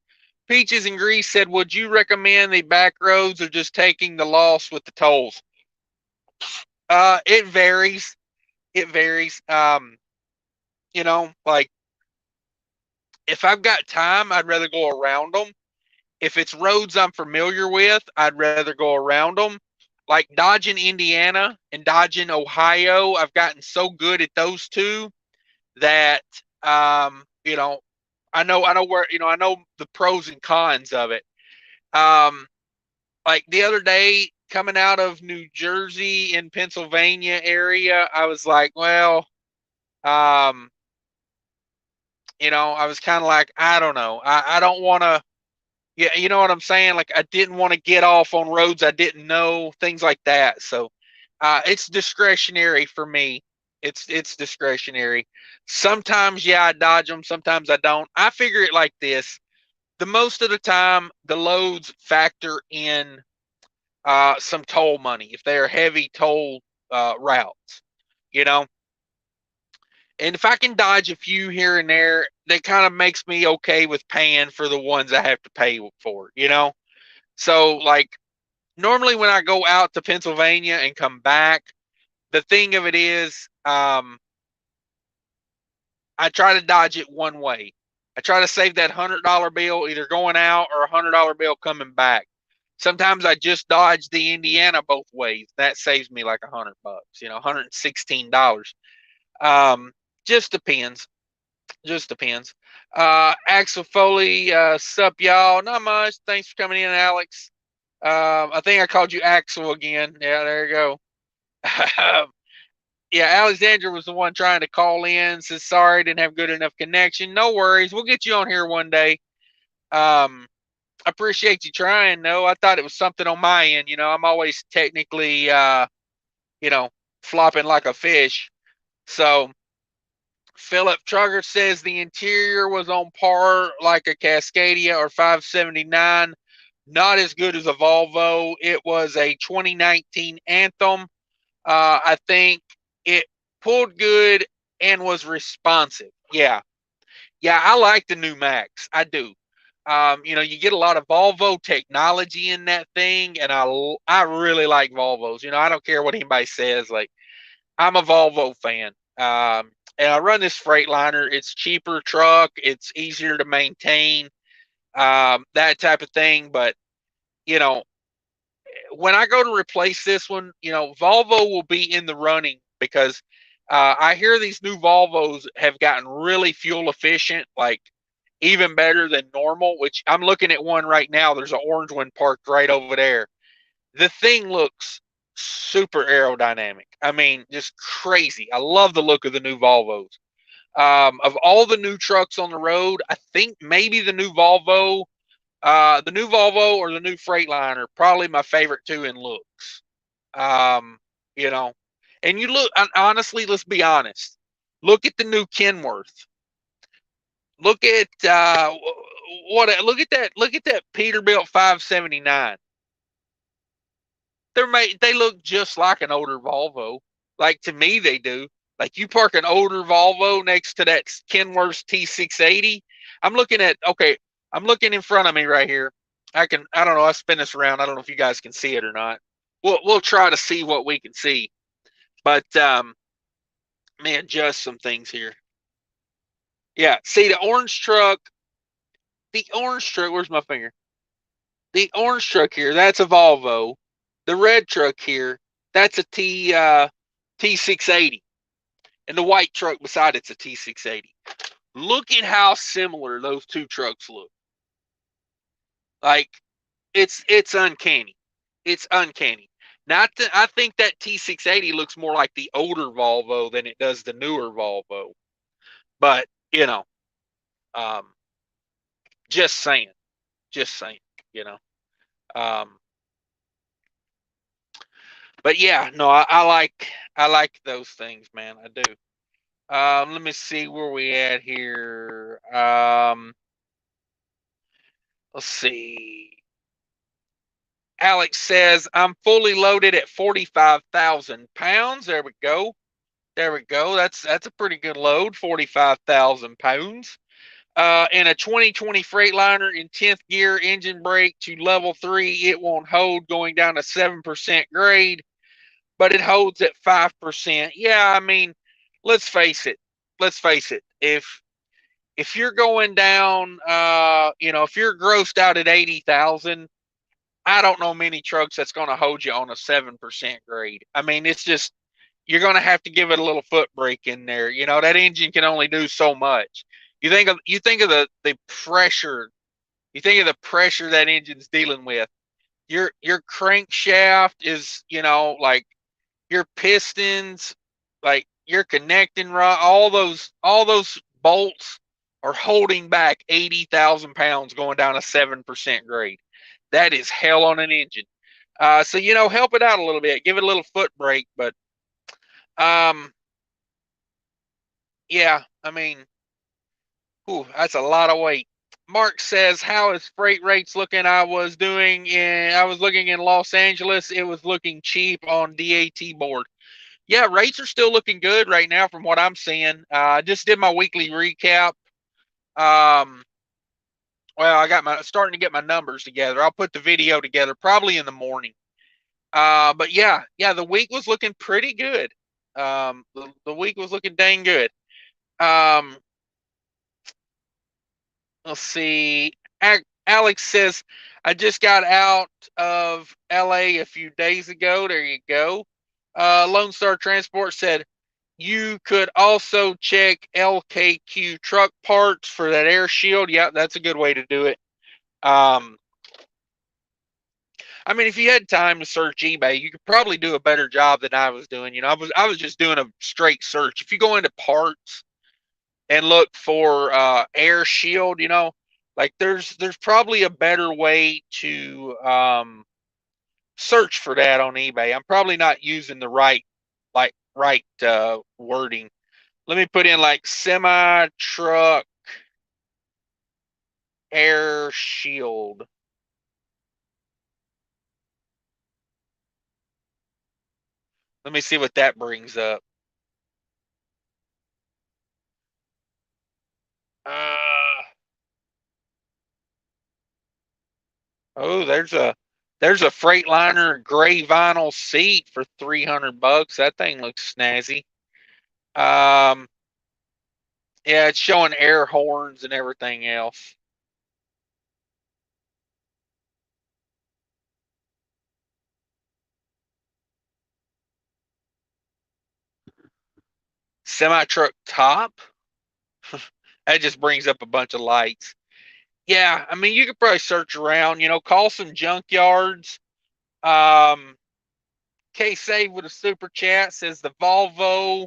Peaches and Grease said, would you recommend the back roads or just taking the loss with the tolls? It varies. It varies. Like if I've got time, I'd rather go around them. If it's roads I'm familiar with, I'd rather go around them. Like dodging Indiana and dodging Ohio, I've gotten so good at those two that you know, I know where, I know the pros and cons of it. Um, like the other day coming out of New Jersey in Pennsylvania area, I was like, well, um, I was kind of like, I don't know. I don't want to, yeah, you know what I'm saying? Like I didn't want to get off on roads I didn't know, things like that. So it's discretionary for me. It's discretionary. Sometimes yeah, I dodge them, sometimes I don't. I figure it like this. The most of the time the loads factor in some toll money if they're heavy toll routes, you know. And if I can dodge a few here and there, that kind of makes me okay with paying for the ones I have to pay for, you know. So like normally when I go out to Pennsylvania and come back, the thing of it is, I try to dodge it one way. I try to save that $100 bill either going out or $100 bill coming back. Sometimes I just dodge the Indiana both ways. That saves me like $100, $116. Just depends. Just depends. Axel Foley, sup y'all? Not much. Thanks for coming in, Alex. I think I called you Axel again. Yeah, there you go. Yeah, Alexandra was the one trying to call in. Says sorry, didn't have good enough connection. No worries, we'll get you on here one day. I appreciate you trying. No, I thought it was something on my end. I'm always technically, you know, flopping like a fish. So Philip Trugger says the interior was on par like a Cascadia or 579. Not as good as a Volvo. It was a 2019 Anthem. I think it pulled good and was responsive. Yeah. Yeah, I like the new Max. I do. You get a lot of Volvo technology in that thing, and I really like Volvos. I don't care what anybody says. Like, I'm a Volvo fan. And I run this Freightliner. It's cheaper truck. It's easier to maintain. That type of thing. But you know, when I go to replace this one, Volvo will be in the running because I hear these new Volvos have gotten really fuel efficient, like even better than normal, which I'm looking at one right now. There's an orange one parked right over there. The thing looks super aerodynamic. I mean, just crazy. I love the look of the new Volvos. Of all the new trucks on the road, I think maybe the new Volvo or the new Freightliner, probably my favorite two in looks. Um, you know, and you look honestly. Let's be honest. Look at the new Kenworth. Look at what? Look at that. Look at that Peterbilt 579. They look just like an older Volvo. Like, to me, they do. Like, you park an older Volvo next to that Kenworth T680. Okay, I'm looking in front of me right here. I don't know, I spin this around. I don't know if you guys can see it or not. We'll try to see what we can see. But man, just some things here. Yeah, see the orange truck, where's my finger? The orange truck here, that's a Volvo. The red truck here, that's a T680. And the white truck beside it's a T680. Look at how similar those two trucks look. Like, it's uncanny. It's uncanny. I think that T680 looks more like the older Volvo than it does the newer Volvo. But, um, just saying. Just saying, you know. Um, but yeah, no, I like those things, man. I do. Let me see where we at here. Let's see. Alex says I'm fully loaded at 45,000 pounds. There we go. There we go. That's a pretty good load. 45,000 pounds. In a 2020 Freightliner in 10th gear, engine brake to level 3, it won't hold going down to 7% grade, but it holds at 5%. Yeah, I mean, let's face it. Let's face it. If you're going down, if you're grossed out at 80,000, I don't know many trucks that's going to hold you on a 7% grade. I mean, it's just, you're going to have to give it a little foot brake in there. That engine can only do so much. You think of the pressure. You think of the pressure that engine's dealing with. Your crankshaft is, like, your pistons, like your connecting rod, all those bolts are holding back 80,000 pounds going down a 7% grade. That is hell on an engine. So, help it out a little bit, give it a little foot brake, but um, yeah, I mean, that's a lot of weight. Mark says, "How is freight rates looking?" I was looking in Los Angeles. It was looking cheap on DAT board. Yeah, rates are still looking good right now from what I'm seeing. I just did my weekly recap. Um, well, I got starting to get my numbers together. I'll put the video together probably in the morning. But yeah, the week was looking pretty good. The week was looking dang good. Um, let's see. Alex says, I just got out of LA a few days ago. There you go. Lone Star Transport said, you could also check LKQ truck parts for that air shield. Yeah, that's a good way to do it. I mean, if you had time to search eBay, you could probably do a better job than I was doing. I was just doing a straight search. If you go into parts and look for air shield, like there's probably a better way to search for that on eBay. I'm probably not using the right wording. Let me put in like semi truck air shield. Let me see what that brings up. Uh, Oh, there's a Freightliner gray vinyl seat for $300. That thing looks snazzy. Um, yeah, it's showing air horns and everything else. Semi truck top. That just brings up a bunch of lights. Yeah, I mean, you could probably search around. Call some junkyards. Um, K Save with a super chat says the Volvo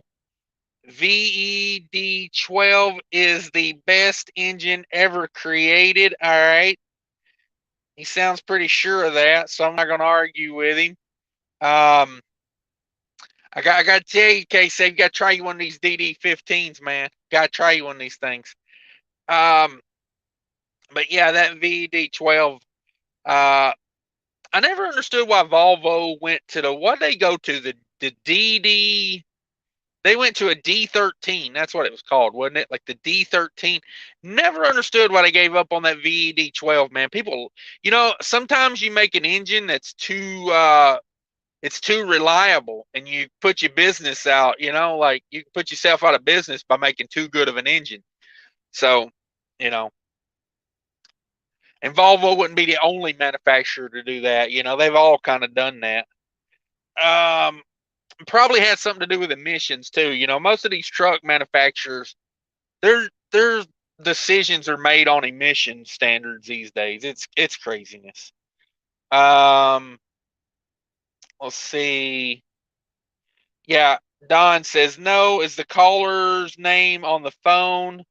VED12 is the best engine ever created. All right. He sounds pretty sure of that, so I'm not going to argue with him. I got to tell you, Casey, you got to try you one of these DD15s, man. Got to try you one of these things. Um, but yeah, that VED12. I never understood why Volvo went to what they go to the DD. They went to a D13. That's what it was called, wasn't it? Like the D13. Never understood why they gave up on that VED12, man. People, sometimes you make an engine that's it's too reliable and you put your business out, like you put yourself out of business by making too good of an engine. So, you know, and Volvo wouldn't be the only manufacturer to do that. They've all kind of done that. Um, Probably had something to do with emissions too. Most of these truck manufacturers, their decisions are made on emission standards these days. It's craziness. Um, let's see. Yeah, Don says no. Is the caller's name on the phone?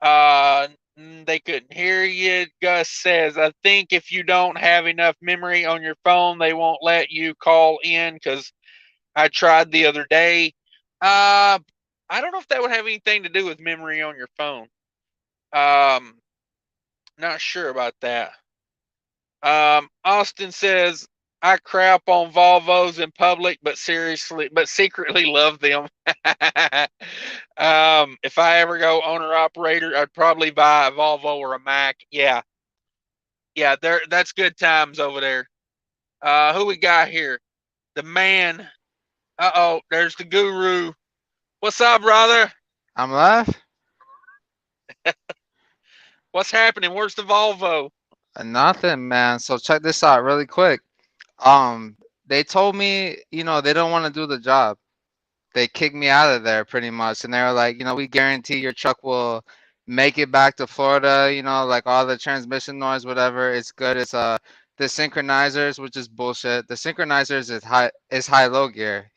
They couldn't hear you. Gus says, I think if you don't have enough memory on your phone, they won't let you call in because I tried the other day. I don't know if that would have anything to do with memory on your phone. Um, Not sure about that. Austin says, I crap on Volvos in public, but secretly love them. If I ever go owner operator, I'd probably buy a Volvo or a Mac. Yeah, yeah, that's good times over there. Who we got here? The man. Oh, there's the guru. What's up, brother? I'm live. What's happening? Where's the Volvo? Nothing, man. So check this out really quick. Um, they told me, they don't want to do the job. They kicked me out of there pretty much, and they were like, we guarantee your truck will make it back to Florida. Like all the transmission noise, whatever, it's good. It's the synchronizers, which is bullshit. The synchronizers is high low gear.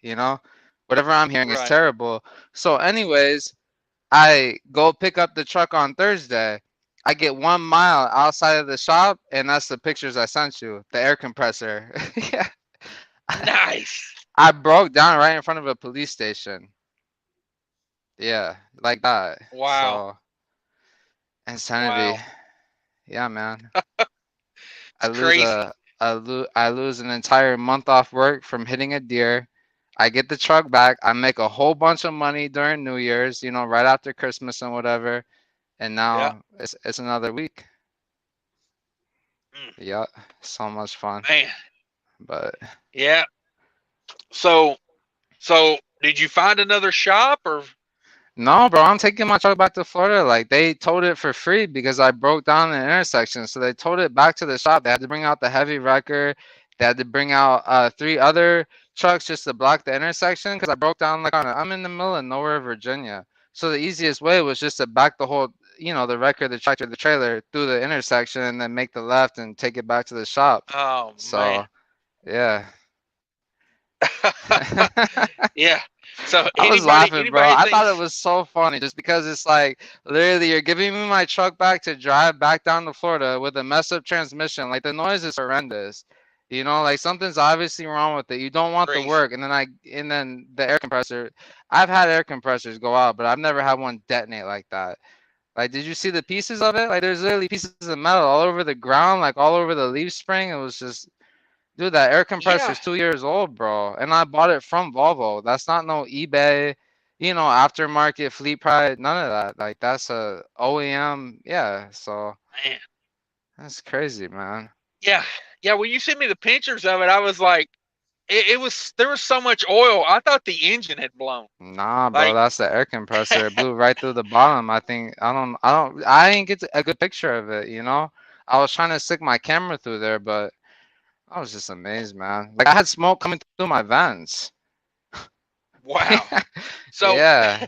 Whatever I'm hearing is Right. terrible. So, anyways, I go pick up the truck on Thursday. I get 1 mile outside of the shop, and that's the pictures I sent you. The air compressor. Yeah. Nice. I broke down right in front of a police station. Yeah, like that. Wow. So insanity. Wow. Yeah, man. I It's lose crazy. I lose an entire month off work from hitting a deer. I get the truck back. I make a whole bunch of money during New Year's, right after Christmas and whatever. And Yeah. now it's another week. Mm, Yeah, so much fun. man. But Yeah. So so did you find another shop or no, bro, I'm taking my truck back to Florida. Like they towed it for free because I broke down an intersection. So they towed it back to the shop. They had to bring out the heavy wrecker. They had to bring out three other trucks just to block the intersection because I broke down like I'm in the middle of nowhere, Virginia. So the easiest way was just to back the whole, the wrecker, the tractor, the trailer through the intersection and then make the left and take it back to the shop. oh man. So yeah. Yeah. So I was anybody laughing, bro. anybody I thought it thinks was so funny just because it's like literally you're giving me my truck back to drive back down to Florida with a messed up transmission. Like the noise is horrendous. Like something's obviously wrong with it. You don't want the crazy. work, and then the air compressor. I've had air compressors go out, but I've never had one detonate like that. Like, did you see the pieces of it? Like, there's literally pieces of metal all over the ground, like all over the leaf spring. It was just Dude, that air compressor Yeah. is 2 years old, bro. And I bought it from Volvo. That's not no eBay, aftermarket fleet price, none of that. Like that's a OEM. Yeah, so Man. that's crazy, man. Yeah, yeah. When you sent me the pictures of it, I was like, it was there was so much oil. I thought the engine had blown. Nah, bro, Like, that's the air compressor. It blew right through the bottom. I think I didn't get a good picture of it, you know? I was trying to stick my camera through there, but I was just amazed, man. Like I had smoke coming through my vents. wow. So, Yeah.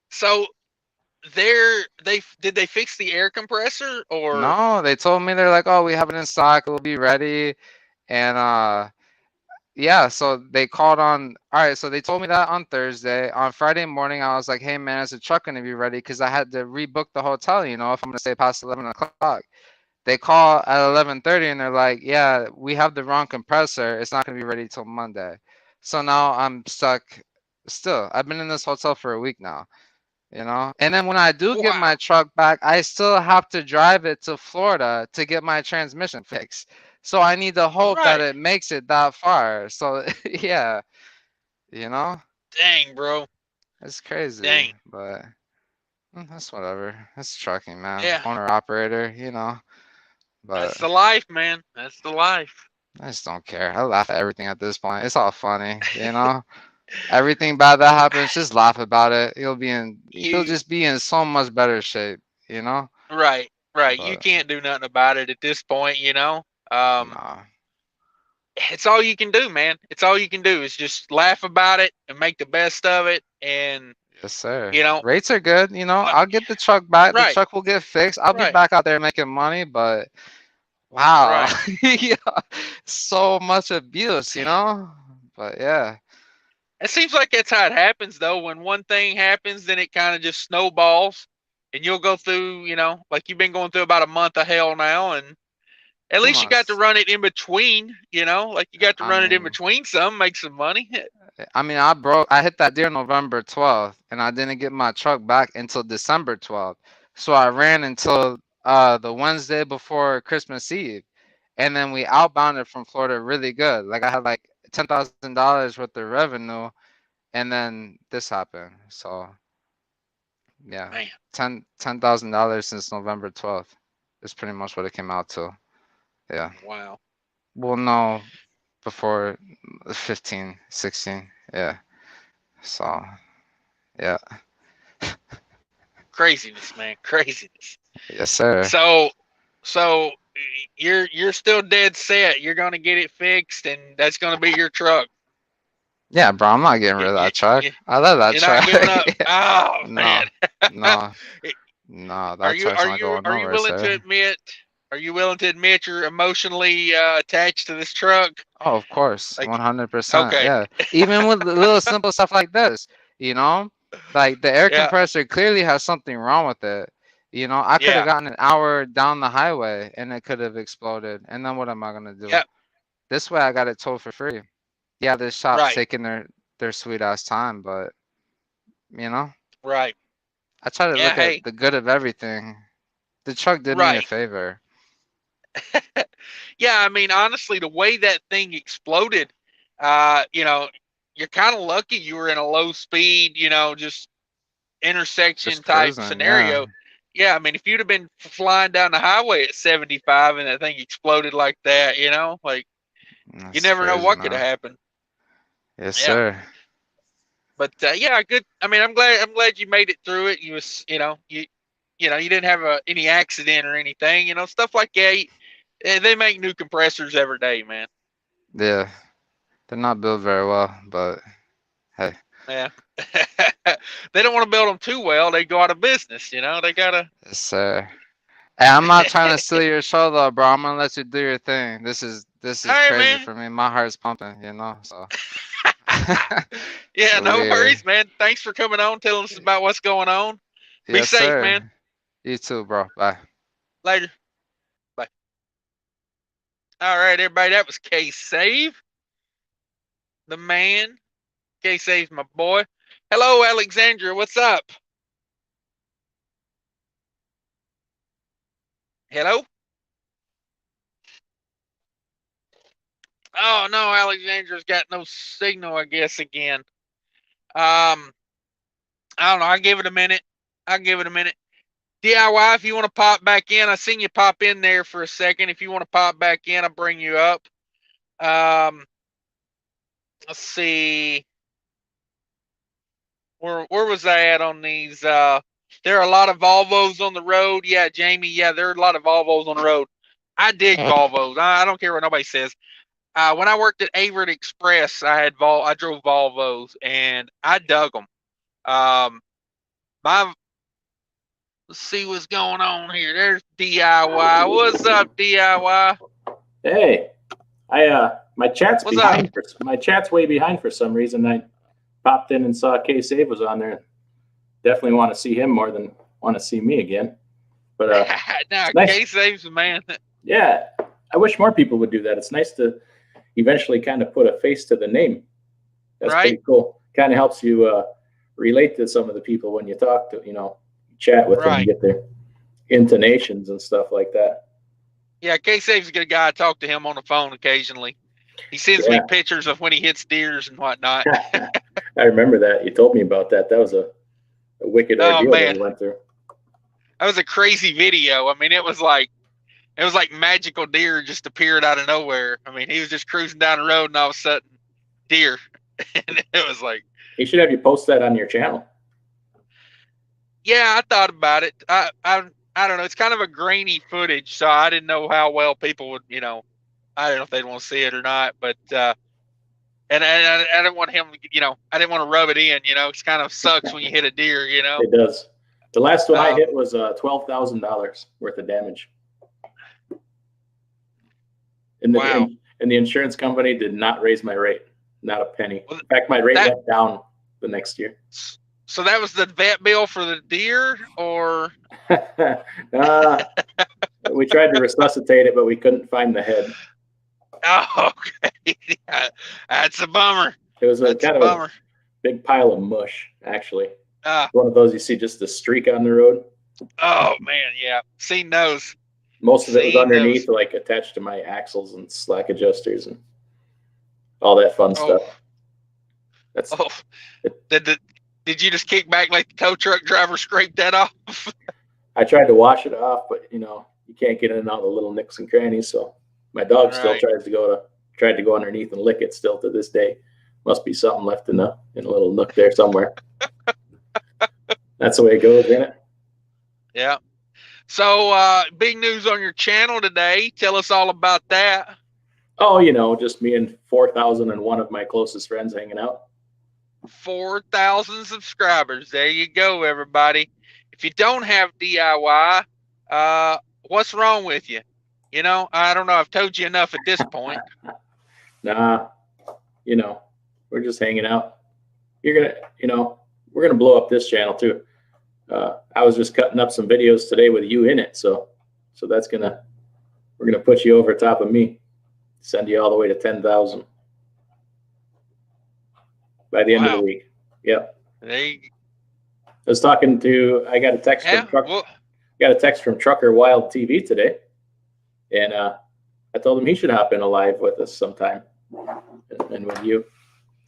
so they fix the air compressor or No, they told me they're like, "Oh, we have it in stock. It will be ready." And yeah, so they called on. All right, so they told me that on Thursday. On Friday morning, I was like, "Hey man, is the truck gonna be ready?" Because I had to rebook the hotel. You know, if I'm gonna stay past 11 o'clock. They call at 11:30 and they're like, "Yeah, we have the wrong compressor. It's not gonna be ready till Monday." So now I'm stuck. Still, I've been in this hotel for a week now. You know, and then when I do get wow. my truck back, I still have to drive it to Florida to get my transmission fixed. So I need to hope that Right. it makes it that far. So yeah, you know, Dang, bro. it's crazy, Dang. but that's whatever. It's trucking, man. Yeah. Owner operator, you know. But That's the life, man. That's the life. I just don't care. I laugh at everything at this point. It's all funny, you know. Everything bad that happens, just laugh about it. You'll You just be in so much better shape, you know. right, right. You But can't do nothing about it at this point, you know. nah. It's all you can do, man. It's all you can do is just laugh about it and make the best of it. And Yes, sir. you know, Rates are good. You know, like, I'll get the truck back. The right, truck will get fixed. I'll be right, back out there making money, but wow, right. yeah, so much abuse, you know? But yeah, It seems like that's how it happens, though. When one thing happens, then it kind of just snowballs, and you'll go through, like you've been going through about a month of hell now, and at two least you got to months. run it in between, like you got to I run it in mean, between some, make some money. I hit that deer November 12th, and I didn't get my truck back until December 12th. So I ran until the Wednesday before Christmas Eve, and then we outbounded from Florida really good. Like I had like $10,000 worth of revenue, and then this happened. So yeah, Man, $10,000 since November 12th is pretty much what it came out to. Yeah. wow, Well, no, before 15, 16. Yeah. So yeah. craziness, man, craziness. Yes, sir. So, so you're still dead set. You're gonna get it fixed, and that's gonna be your truck. Yeah, bro. I'm not getting You, rid of you, that truck. you, I love that you're not truck. giving up. Oh No, man. no, no. Are That you truck's are not you going are you nowhere, willing to sir. admit? Are you willing to admit you're emotionally attached to this truck? Oh, of course, Like, 100%. okay, Yeah. Even with the little simple stuff like this, you know, like the air yeah, compressor clearly has something wrong with it. You know, I could have yeah, gotten an hour down the highway and it could have exploded. And then what am I gonna do? yeah, This way, I got it towed for free. Yeah, this shop's right, taking their sweet ass time, but you know, right, I try to yeah. look at Hey, the good of everything. The truck did me a right. favor. Yeah, I mean, honestly, the way that thing exploded, uh, you know, you're kind of lucky you were in a low speed, just intersection Just type cruising, yeah. scenario. Yeah, I mean, if you'd have been flying down the highway at 75 and that thing exploded like that, like you That's never know crazy, what could have man. happened. Yes, Yeah, sir. but yeah, good. I mean, I'm glad you made it through it. You was, you didn't have any accident or anything. Stuff like that. They make new compressors every day, man. Yeah, they're not built very well, but hey, Yeah. They don't want to build them too well. They go out of business. They gotta. yes, sir. Hey, I'm not trying to steal your show though, bro. I'm gonna let you do your thing. This is All right, crazy man. for me. My heart's pumping, you know. So, Yeah, so no we're worries, man. Thanks for coming on, telling us about what's going on. Be yes, safe, man. sir. You too, bro. Bye. Later. Bye. All right, everybody. That was K Save, the man. K Save's my boy. Hello, Alexandra. What's up? Hello. Oh no, Alexandra's got no signal. I guess again. I don't know. I'll give it a minute. I'll give it a minute. DIY, if you want to pop back in, I seen you pop in there for a second. If you want to pop back in, I'll bring you up. Let's see. Where was I at on these? There are a lot of Volvos on the road. Yeah, Jamie. Yeah, there are a lot of Volvos on the road. I dig Volvos. I don't care what nobody says. When I worked at Averitt Express, I drove Volvos and I dug them. My Let's see what's going on here. There's DIY. What's up, DIY? Hey, my chat's What's behind. up? My chat's way behind for some reason. I popped in and saw K-Save was on there. Definitely want to see him more than want to see me again. But now, nice. K-Save's the man. Yeah, I wish more people would do that. It's nice to eventually kind of put a face to the name. That's Right. pretty cool. Kind of helps you relate to some of the people when you talk to, chat with them and Right. get their intonations and stuff like that. Yeah, K-Save's a good guy. I talk to him on the phone occasionally. He sends me pictures of when he hits deers and whatnot. I remember that. You told me about that. That was a wicked ordeal that you went through. That was a crazy video. I mean, it was like magical deer just appeared out of nowhere. I mean, he was just cruising down the road and all of a sudden, deer. And it was like, he should have you post that on your channel. Yeah, I thought about it. I don't know. It's kind of a grainy footage, so I didn't know how well people would, I don't know if they'd want to see it or not. But and I didn't want him, I didn't want to rub it in. It kind of sucks when you hit a deer. It does. The last one I hit was $12,000 worth of damage. And the insurance company did not raise my rate, not a penny. In fact, my rate went down the next year. So that was the vet bill for the deer, or? We tried to resuscitate it, but we couldn't find the head. Oh, okay. That's a bummer. It was a big pile of mush, actually. One of those you see just the streak on the road. Oh, man, yeah. Seen those. Most of it was underneath, like attached to my axles and slack adjusters and all that fun stuff. Did you just kick back like the tow truck driver scraped that off? I tried to wash it off, but you can't get in all the little nicks and crannies. So my dog still tried to go underneath and lick it still to this day. Must be something left in a little nook there somewhere. That's the way it goes, isn't it? Yeah. So big news on your channel today. Tell us all about that. Oh, just me and 4,001 of my closest friends hanging out. 4,000 subscribers. There you go, everybody. If you don't have DIY, what's wrong with you? I don't know. I've told you enough at this point. Nah, we're just hanging out. We're gonna blow up this channel too. I was just cutting up some videos today with you in it, so we're gonna put you over top of me, send you all the way to 10,000 by the end of the week. Yep. I got a text from Trucker Wild TV today, and I told him he should hop in a live with us sometime, and with you.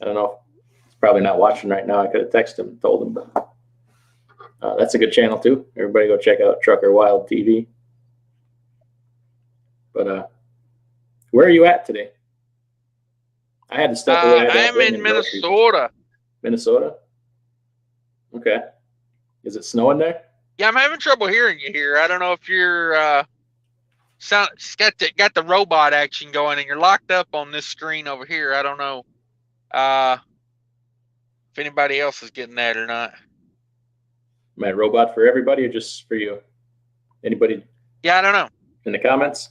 I don't know. He's probably not watching right now. I could have texted him and told him, but that's a good channel too. Everybody go check out Trucker Wild TV. But where are you at today? I had to step away. I am in Minnesota. Minnesota? Okay. Is it snowing there? Yeah, I'm having trouble hearing you here. I don't know if you're got the robot action going and you're locked up on this screen over here. I don't know if anybody else is getting that or not. Am I a robot for everybody or just for you? Anybody? Yeah, I don't know. In the comments?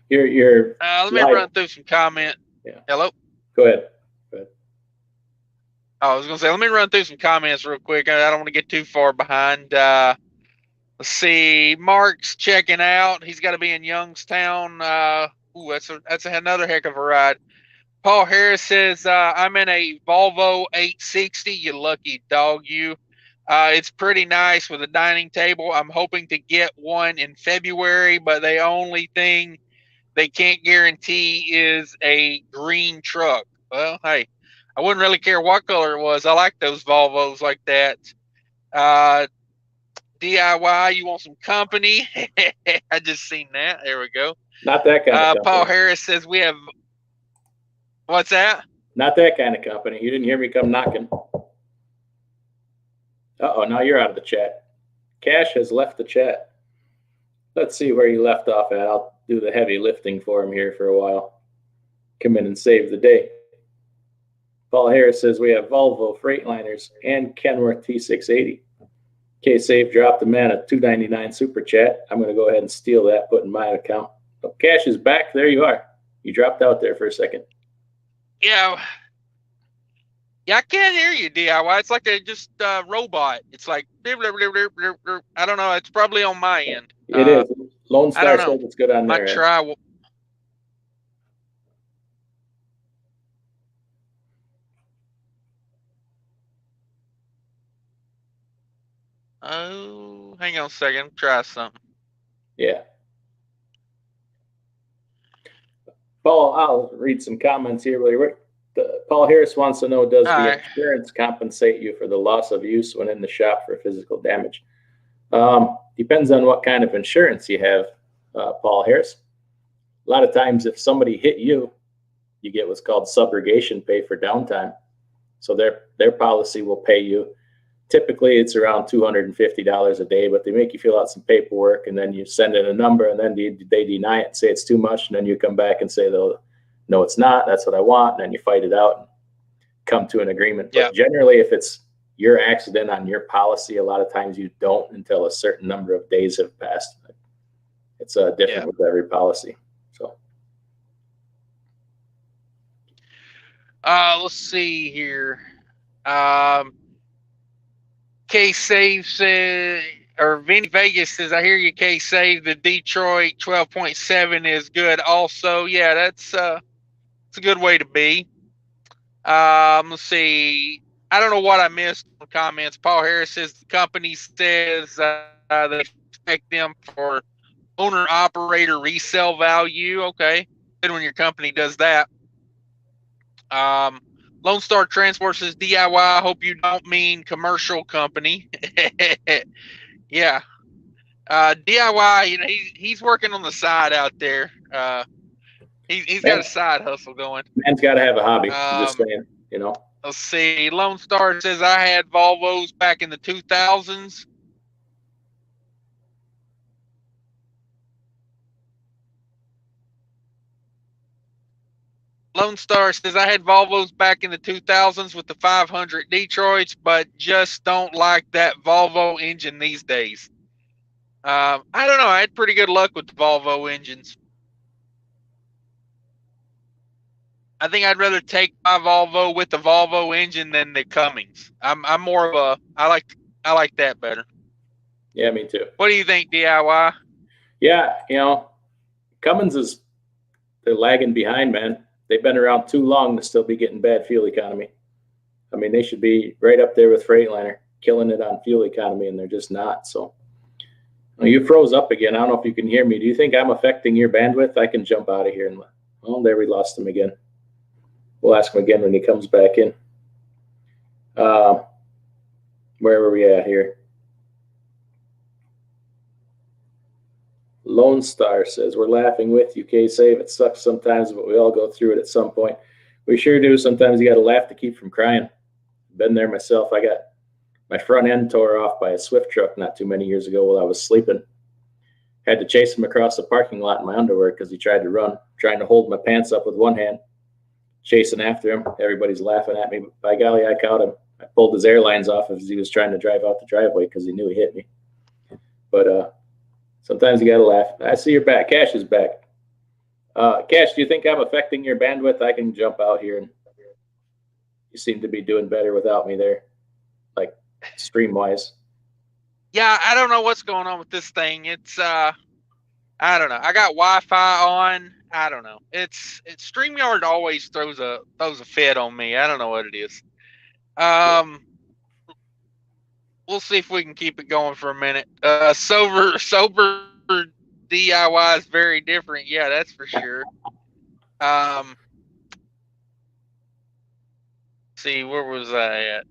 You're let me run through some comments. Yeah. Hello? Go ahead. I was going to say, let me run through some comments real quick. I don't want to get too far behind. Let's see. Mark's checking out. He's got to be in Youngstown. That's another heck of a ride. Paul Harris says, I'm in a Volvo 860. You lucky dog, you. It's pretty nice with a dining table. I'm hoping to get one in February, but the only thing they can't guarantee is a green truck. Well, hey, I wouldn't really care what color it was. I like those Volvos like that. DIY, you want some company? I just seen that. There we go. Not that kind of company. Paul Harris says we have. What's that? Not that kind of company. You didn't hear me come knocking. Uh-oh, now you're out of the chat. Cash has left the chat. Let's see where he left off at. I'll do the heavy lifting for him here for a while. Come in and save the day. Paul Harris says we have Volvo Freightliners and Kenworth T680. K-Save dropped the man a $2.99 super chat. I'm going to go ahead and steal that, put in my account. Oh, Cash is back. There you are. You dropped out there for a second. Yeah, I can't hear you, DIY. It's like a just robot. It's like, I don't know. It's probably on my end. It is. Lone Star says it's good on Might there. try. Oh, hang on a second. Try something. Yeah. Paul, I'll read some comments here really quick. Paul Harris wants to know, does the insurance compensate you for the loss of use when in the shop for physical damage? Depends on what kind of insurance you have, Paul Harris. A lot of times if somebody hit you, you get what's called subrogation pay for downtime. So their policy will pay you. Typically it's around $250 a day, but they make you fill out some paperwork and then you send in a number and then they deny it and say it's too much. And then you come back and say, no, it's not. That's what I want. And then you fight it out and come to an agreement. But generally, if it's your accident on your policy, a lot of times you don't until a certain number of days have passed. It's different with every policy. So, let's see here. K-Save says, or Vinny Vegas says, I hear you, K-Save. The Detroit 12.7 is good also. Yeah, that's a good way to be. Let's see. I don't know what I missed in the comments. Paul Harris says the company says they expect them for owner-operator resale value. Okay. Good when your company does that. Lone Star Transport says DIY. I hope you don't mean commercial company. Yeah. DIY, you know, he's working on the side out there. He's got a side hustle going. Man's got to have a hobby. I'm just saying, you know. Let's see. Lone Star says I had Volvos back in the 2000s. Lone Star says I had Volvos back in the 2000s with the 500 Detroits, but just don't like that Volvo engine these days. I don't know. I had pretty good luck with the Volvo engines. I think I'd rather take my Volvo with the Volvo engine than the Cummins. I'm more of a I like that better. Yeah, me too. What do you think, DIY? Yeah, you know, Cummins they're lagging behind, man. They've been around too long to still be getting bad fuel economy. I mean, they should be right up there with Freightliner, killing it on fuel economy, and they're just not. So you froze up again. I don't know if you can hear me. Do you think I'm affecting your bandwidth? I can jump out of here. Oh, there we lost him again. We'll ask him again when he comes back in. Where were we at here? Lone Star says, we're laughing with you, K-Save. It sucks sometimes, but we all go through it at some point. We sure do. Sometimes you got to laugh to keep from crying. Been there myself. I got my front end tore off by a Swift truck not too many years ago while I was sleeping. Had to chase him across the parking lot in my underwear because he tried to run, trying to hold my pants up with one hand, chasing after him. Everybody's laughing at me. But by golly, I caught him. I pulled his airlines off as he was trying to drive out the driveway because he knew he hit me. But sometimes you got to laugh. I see you're back. Cash is back. Cash, do you think I'm affecting your bandwidth? I can jump out here, and you seem to be doing better without me there, like stream-wise. Yeah, I don't know what's going on with this thing. It's I don't know. I got Wi-Fi on. I don't know. It's StreamYard always throws a fit on me. I don't know what it is. We'll see if we can keep it going for a minute. Sober DIY is very different. Yeah, that's for sure. See, where was I at?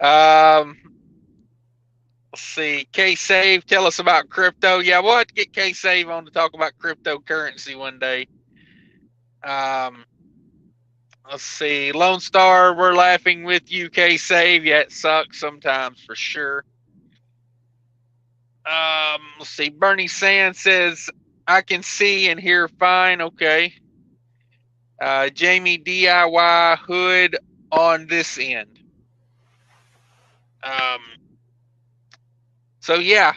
Let's see. K-Save, tell us about crypto. Yeah, we'll have to get K-Save on to talk about cryptocurrency one day. Let's see. Lone Star, we're laughing with you, K-Save. Yeah, it sucks sometimes for sure. Let's see. Bernie Sand says, I can see and hear fine. Okay. Jamie DIY hood on this end. So yeah,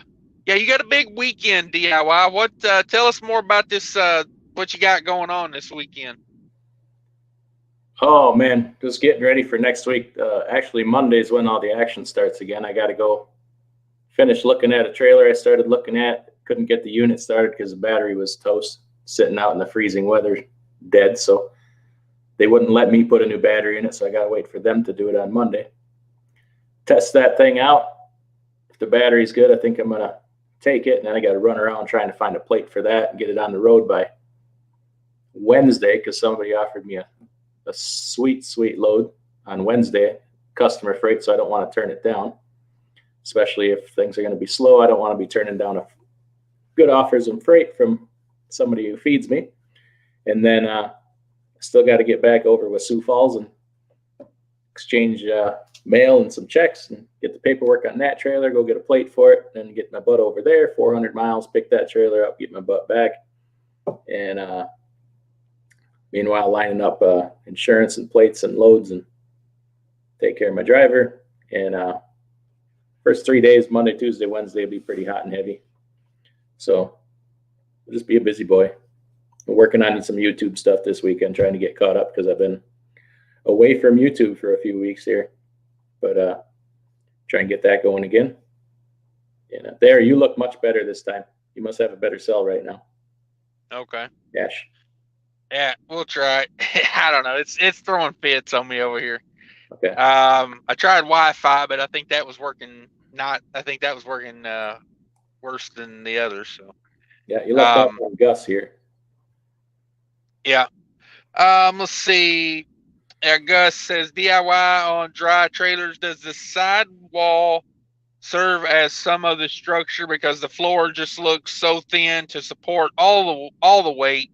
you got a big weekend, DIY. What? Tell us more about this. What you got going on this weekend? Oh man, just getting ready for next week. Actually, Monday's when all the action starts again. I got to go finish looking at a trailer I started looking at. Couldn't get the unit started because the battery was toast, sitting out in the freezing weather, dead. So they wouldn't let me put a new battery in it. So I got to wait for them to do it on Monday. Test that thing out. If the battery's good, I think I'm gonna take it, and then I got to run around trying to find a plate for that and get it on the road by Wednesday because somebody offered me a sweet load on Wednesday, customer freight, so I don't want to turn it down, especially if things are going to be slow. I don't want to be turning down a good offers and freight from somebody who feeds me. And then still got to get back over with Sioux Falls and exchange mail and some checks and get the paperwork on that trailer, go get a plate for it, and get my butt over there, 400 miles, pick that trailer up, get my butt back. And meanwhile, lining up insurance and plates and loads and take care of my driver. And first 3 days, Monday, Tuesday, Wednesday, will be pretty hot and heavy. So I'll just be a busy boy. I'm working on some YouTube stuff this weekend, trying to get caught up because I've been away from YouTube for a few weeks here. But try and get that going again. And there, you look much better this time. You must have a better cell right now. Okay. Dash. Yeah, we'll try it. I don't know. It's throwing fits on me over here. Okay. I tried Wi-Fi, but I think that was working worse than the others. So. Yeah, you left off on Gus here. Yeah. Let's see. Gus says DIY on dry trailers. Does the sidewall serve as some of the structure because the floor just looks so thin to support all the weight?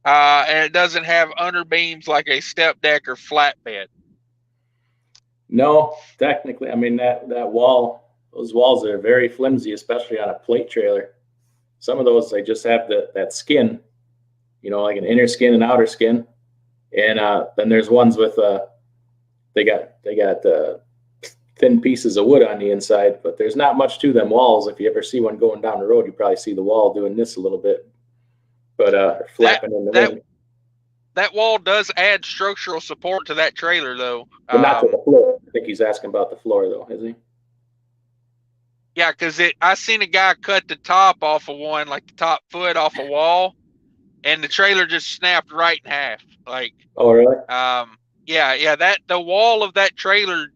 And it doesn't have underbeams like a step deck or flatbed. No, technically, I mean that wall, those walls are very flimsy, especially on a plate trailer. Some of those they just have that skin, like an inner skin and outer skin, and then there's ones with they got thin pieces of wood on the inside, but there's not much to them walls. If you ever see one going down the road, you probably see the wall doing this a little bit. But flapping in the wind. That wall does add structural support to that trailer, though. But not to the floor. I think he's asking about the floor, though, is he? Yeah, because I seen a guy cut the top off of one, like the top foot off a wall, and the trailer just snapped right in half. Like, oh really? Yeah. The wall of that trailer,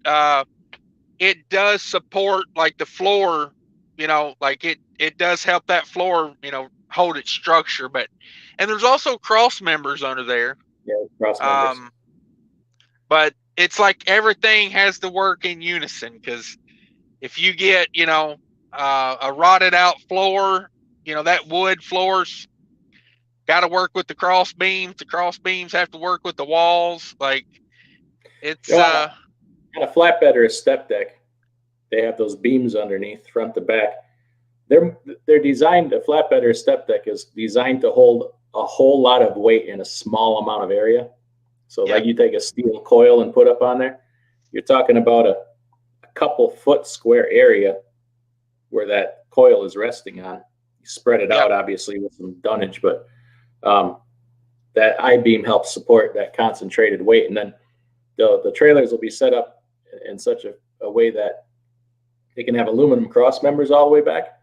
it does support like the floor. Like it does help that floor, hold its structure, and there's also cross members under there. Yeah, cross members. But it's like everything has to work in unison because if you get, a rotted out floor, that wood floor's got to work with the cross beams. The cross beams have to work with the walls. Like it's on a flatbed or a step deck, they have those beams underneath, front to back. They're designed, a flatbed or a step deck is designed to hold a whole lot of weight in a small amount of area. So like you take a steel coil and put up on there, you're talking about a couple foot square area where that coil is resting on. You spread it out, obviously, with some dunnage, but that I-beam helps support that concentrated weight. And then the trailers will be set up in such a way that they can have aluminum cross members all the way back.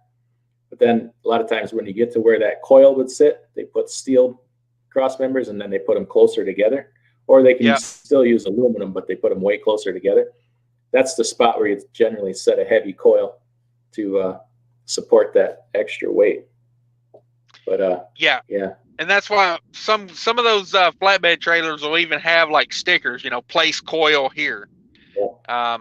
But then a lot of times when you get to where that coil would sit, they put steel cross members and then they put them closer together. Or they can still use aluminum, but they put them way closer together. That's the spot where you generally set a heavy coil to support that extra weight. But yeah. And that's why some of those flatbed trailers will even have like stickers, place coil here. Yeah.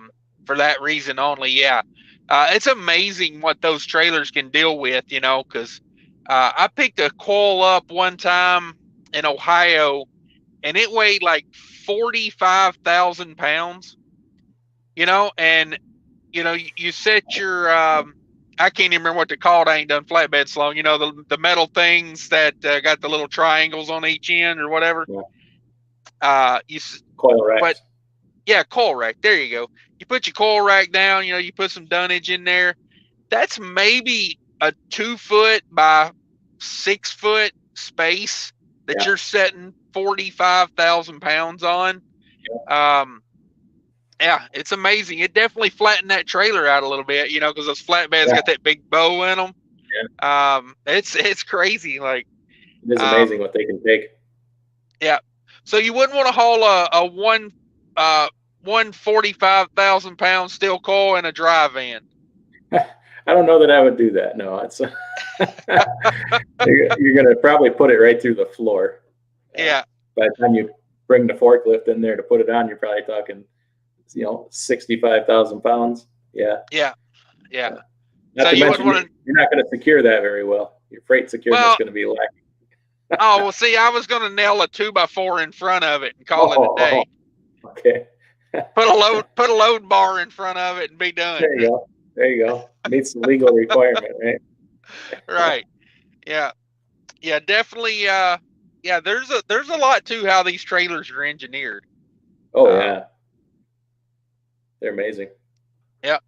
for that reason only. Yeah, it's amazing what those trailers can deal with, you know, because I picked a coil up one time in Ohio, and it weighed like 45,000 pounds, you know, and you know, you set your I can't even remember what they're called. I ain't done flatbed so long. You know, the metal things that got the little triangles on each end or whatever. Yeah. Coil racks. But yeah, coil rack. There you go. You put your coil rack down. You know, you put some dunnage in there. That's maybe a 2 foot by 6 foot space that you're setting 45,000 pounds on. Yeah, it's amazing. It definitely flattened that trailer out a little bit, you know, because those flatbeds got that big bow in them. Yeah. It's crazy. Like, it is amazing what they can take. Yeah. So you wouldn't want to haul a 145,000 pound steel coil in a dry van. I don't know that I would do that. No, it's you're going to probably put it right through the floor. Yeah. By the time you bring the forklift in there to put it on, you're probably talking, 65,000 pounds. Yeah. Yeah. Yeah. Not to mention, you're not going to secure that very well. Your freight securement is going to be lacking. Oh, well, see, I was going to nail a 2x4 in front of it and call it a day. Okay. Put a load bar in front of it and be done. There you go. Meets the legal requirement, right? Right. Yeah. Yeah, definitely. Yeah, there's a lot to how these trailers are engineered. Oh yeah. They're amazing. Yep.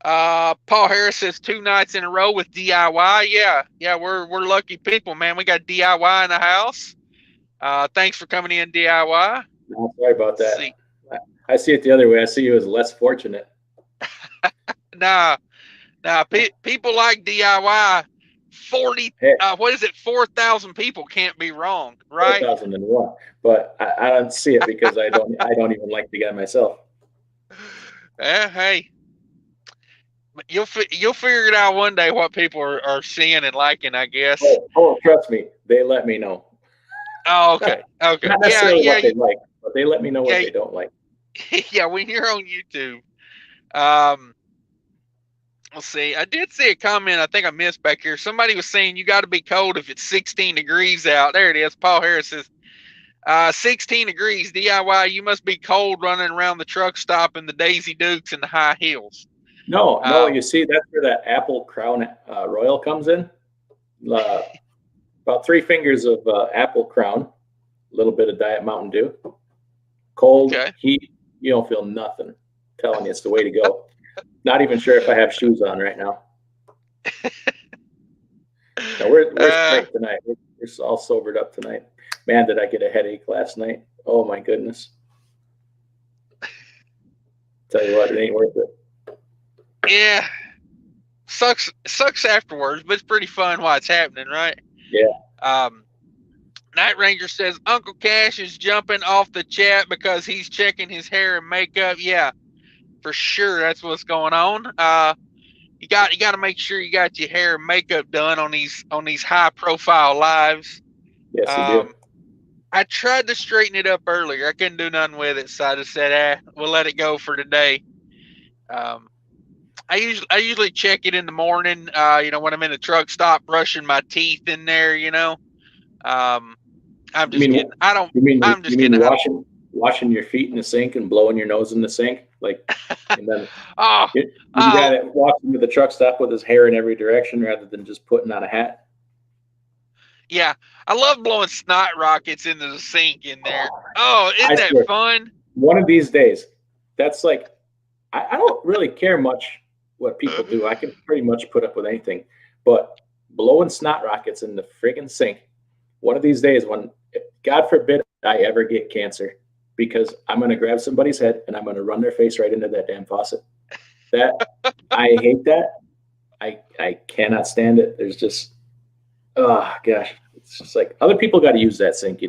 Paul Harris says 2 nights in a row with DIY. Yeah, we're lucky people, man. We got DIY in the house. Thanks for coming in, DIY. No, sorry about that. I see it the other way. I see you as less fortunate. Nah. People like DIY. 4,000 people can't be wrong, right? 4,001. But I don't see it because I don't even like the guy myself. Hey, you'll figure it out one day what people are seeing and liking, I guess. Oh, trust me, they let me know. Oh, okay. Not necessarily what they like, but they let me know what they don't like. Yeah, when you're on YouTube. Let's see. I did see a comment I think I missed back here. Somebody was saying you got to be cold if it's 16 degrees out. There it is. Paul Harris says, 16 degrees DIY. You must be cold running around the truck stop in the Daisy Dukes and the high heels. No. You see, that's where that Apple Crown Royal comes in. About 3 fingers of Apple Crown, a little bit of Diet Mountain Dew. Cold, heat, you don't feel nothing. I'm telling you, it's the way to go. Not even sure if I have shoes on right now. No, we're straight tonight. We're all sobered up tonight. Man, did I get a headache last night? Oh my goodness! Tell you what, it ain't worth it. Yeah, sucks afterwards, but it's pretty fun while it's happening, right? Yeah. Night Ranger says Uncle Cash is jumping off the chat because he's checking his hair and makeup. Yeah, for sure, that's what's going on. You got to make sure you got your hair and makeup done on these high profile lives. Yes, you do. I tried to straighten it up earlier. I couldn't do nothing with it, so I just said, we'll let it go for today. I usually check it in the morning. When I'm in the truck stop, brushing my teeth in there. I'm just kidding. I'm just kidding. Washing your feet in the sink and blowing your nose in the sink, and then you got to walk into the truck stop with his hair in every direction rather than just putting on a hat. Yeah, I love blowing snot rockets into the sink in there. Oh, isn't that fun? One of these days, that's like, I don't really care much what people do. I can pretty much put up with anything, but blowing snot rockets in the friggin' sink. One of these days, when God forbid I ever get cancer, because I'm going to grab somebody's head and I'm going to run their face right into that damn faucet. That I hate that. I cannot stand it. There's just, oh gosh, it's just like other people got to use that sink,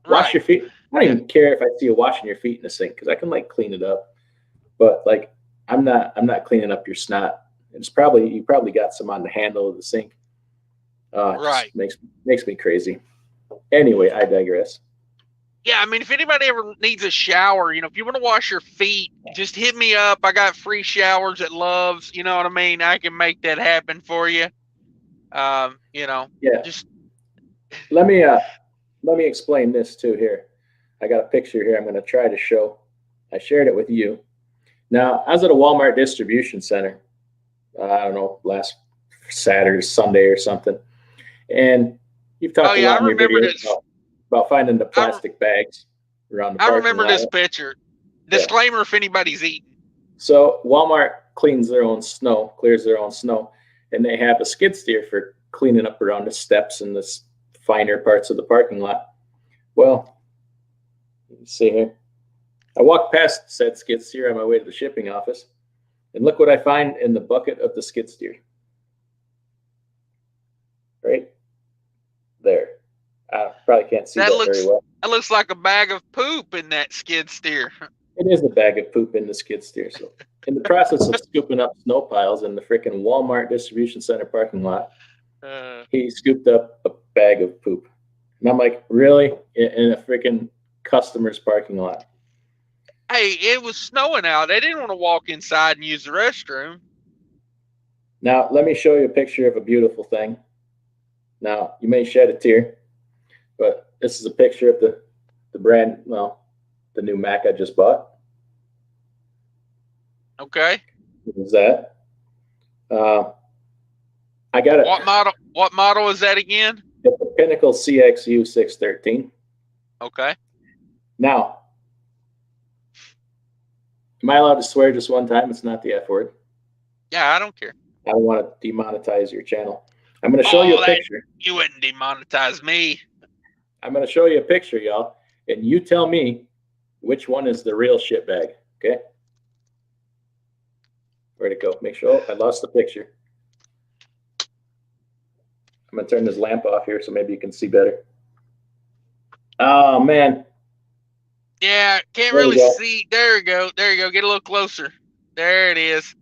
wash your feet. I don't even care if I see you washing your feet in the sink because I can clean it up, but I'm not cleaning up your snot. You probably got some on the handle of the sink. Right. Makes me crazy. Anyway, I digress. yeah, I mean, if anybody ever needs a shower, you know, if you want to wash your feet, just hit me up. I got free showers at Love's. You know what I mean? I can make that happen for you. You know, Yeah. just Let me explain this too here. I got a picture here I'm going to try to show. I shared it with you. Now, I was at a Walmart distribution center. I don't know, last Saturday, Sunday, or something. And you've talked oh a yeah, lot I in your remember videos this. about finding the plastic bags around the I parking remember lot. this picture. Yeah. Disclaimer: if anybody's eating. So Walmart cleans their own snow, clears their own snow, and they have a skid steer for cleaning up around the steps and the finer parts of the parking lot. Well, you see here, I walked past said skid steer on my way to the shipping office, and look what I find in the bucket of the skid steer. Right there. I probably can't see that very well. That looks like a bag of poop in that skid steer. It is a bag of poop in the skid steer. So, in the process of scooping up snow piles in the freaking Walmart distribution center parking lot, he scooped up a bag of poop. And I'm like, really? In a freaking customer's parking lot? Hey, it was snowing out. They didn't want to walk inside and use the restroom. Now, let me show you a picture of a beautiful thing. Now, you may shed a tear, but this is a picture of the brand, well, the new Mac I just bought. Okay. What was that? I got it. What model is that again? It's the Pinnacle CXU 613. Okay. Now, am I allowed to swear just one time? It's not the F word. Yeah, I don't care. I don't want to demonetize your channel. I'm going to show you a picture. You wouldn't demonetize me. I'm going to show you a picture, y'all, and you tell me which one is the real shit bag, okay? Where'd it go? Make sure. Oh, I lost the picture. I'm going to turn this lamp off here so maybe you can see better. Oh, man. Yeah, can't really see. There you go. There you go. Get a little closer. There it is.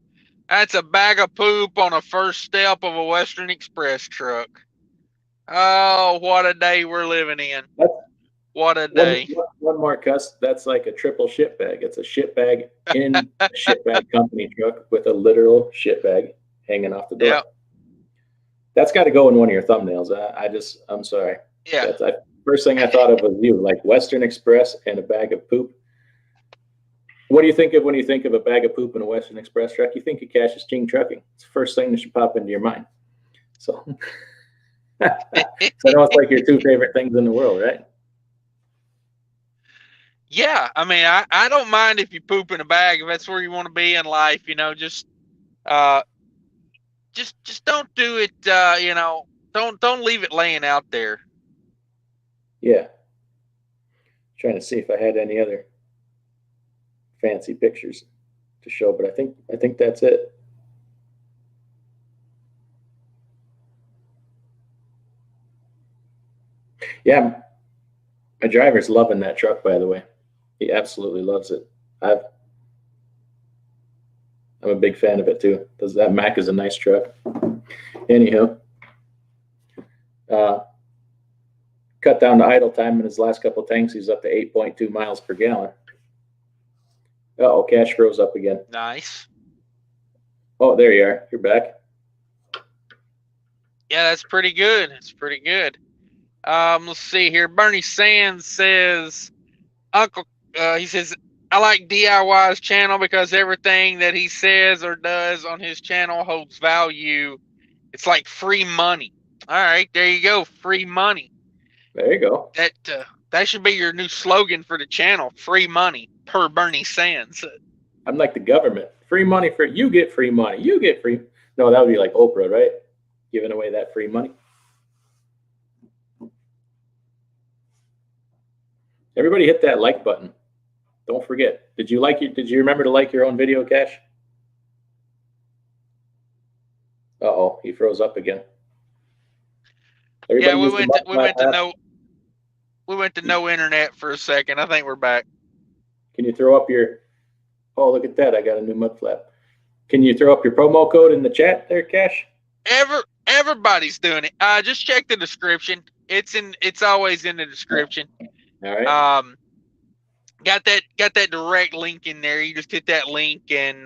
That's a bag of poop on a first step of a Western Express truck. Oh, what a day we're living in. What a day. One more cuss. That's like a triple shit bag. It's a shit bag in a shit bag company truck with a literal shit bag hanging off the door. Yep. That's got to go in one of your thumbnails. I'm sorry. Yeah. First thing I thought of was you, like Western Express and a bag of poop. What do you think of when you think of a bag of poop in a Western Express truck? You think of Cash is King Trucking. It's the first thing that should pop into your mind. So, I know it's like your two favorite things in the world, right? Yeah, I mean, I don't mind if you poop in a bag if that's where you want to be in life. You know, just don't do it. You know, don't leave it laying out there. Yeah. Trying to see if I had any other fancy pictures to show, but I think that's it. Yeah, my driver's loving that truck, by the way. He absolutely loves it. I'm a big fan of it too. That Mac is a nice truck. Anywho, cut down the idle time in his last couple tanks. He's up to 8.2 miles per gallon. Uh-oh, Cash froze up again. Nice. Oh, there you are. You're back. Yeah, that's pretty good. It's pretty good. Let's see here. Bernie Sands says, he says, I like DIY's channel because everything that he says or does on his channel holds value. It's like free money. All right, there you go. Free money. There you go. That should be your new slogan for the channel. Free money per Bernie Sands. I'm like the government. Free money for you get free money. You get free. No, that would be like Oprah, right? Giving away that free money. Everybody hit that like button. Don't forget. Did you remember to like your own video, Cash? Uh-oh, he froze up again. Everybody we went to no internet for a second. I think we're back. Can you throw up your, oh, look at that. I got a new mud flap. Can you throw up your promo code in the chat there, Cash? Everybody's doing it. Just check the description. It's always in the description. All right. Got that direct link in there. You just hit that link and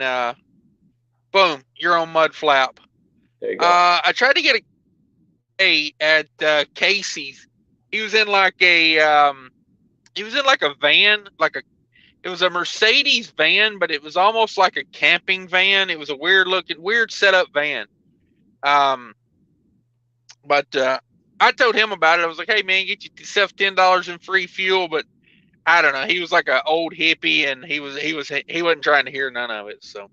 boom, you're on mud flap. There you go. I tried to get a at Casey's. He was in like a van, it was a Mercedes van, but it was almost like a camping van. It was a weird setup van. But I told him about it. I was like, hey man, get yourself $10 in free fuel, but I don't know. He was like an old hippie, and he wasn't trying to hear none of it. So,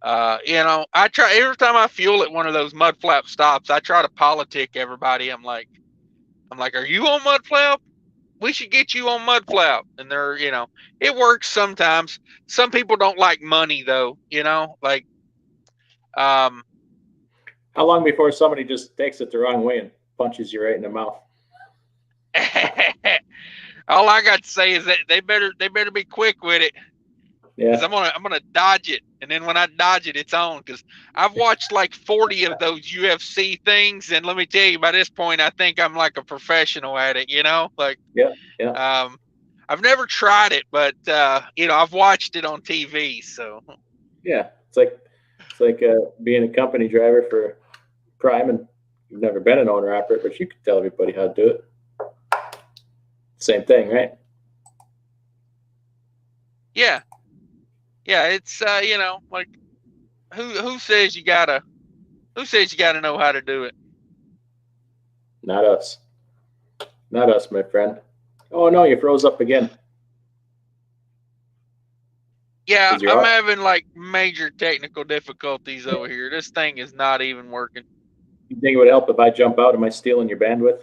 I try every time I fuel at one of those mud flap stops. I try to politic everybody. I'm like, are you on mud flap? We should get you on mud flap. And they're, it works sometimes. Some people don't like money though. How long before somebody just takes it the wrong way and punches you right in the mouth? All I got to say is that they better be quick with it. Yeah. I'm gonna dodge it, and then when I dodge it, it's on. Because I've watched like 40 of those UFC things, and let me tell you, by this point, I think I'm like a professional at it. Yeah. I've never tried it, but I've watched it on TV. So yeah, it's like being a company driver for Prime, and you've never been an owner operator, but you can tell everybody how to do it. Same thing, right? Yeah, it's like who says you gotta know how to do it? Not us, my friend. Oh no, you froze up again. Yeah, I'm having like major technical difficulties over here. This thing is not even working. You think it would help if I jump out? Am I stealing your bandwidth?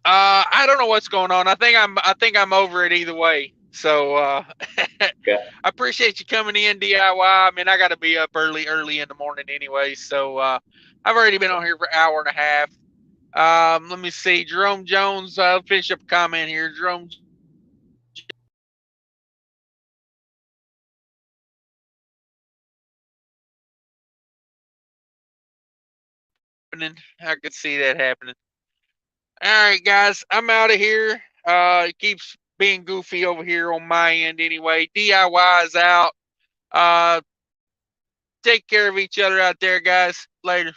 I don't know what's going on. I think I'm over it either way. So Okay. I appreciate you coming in, DIY. I mean, I got to be up early in the morning anyway. So I've already been on here for an hour and a half. Let me see. Jerome Jones, I'll finish up a comment here. Jerome. I could see that happening. All right, guys, I'm out of here. It keeps being goofy over here on my end anyway. DIY is out. Take care of each other out there, guys. Later.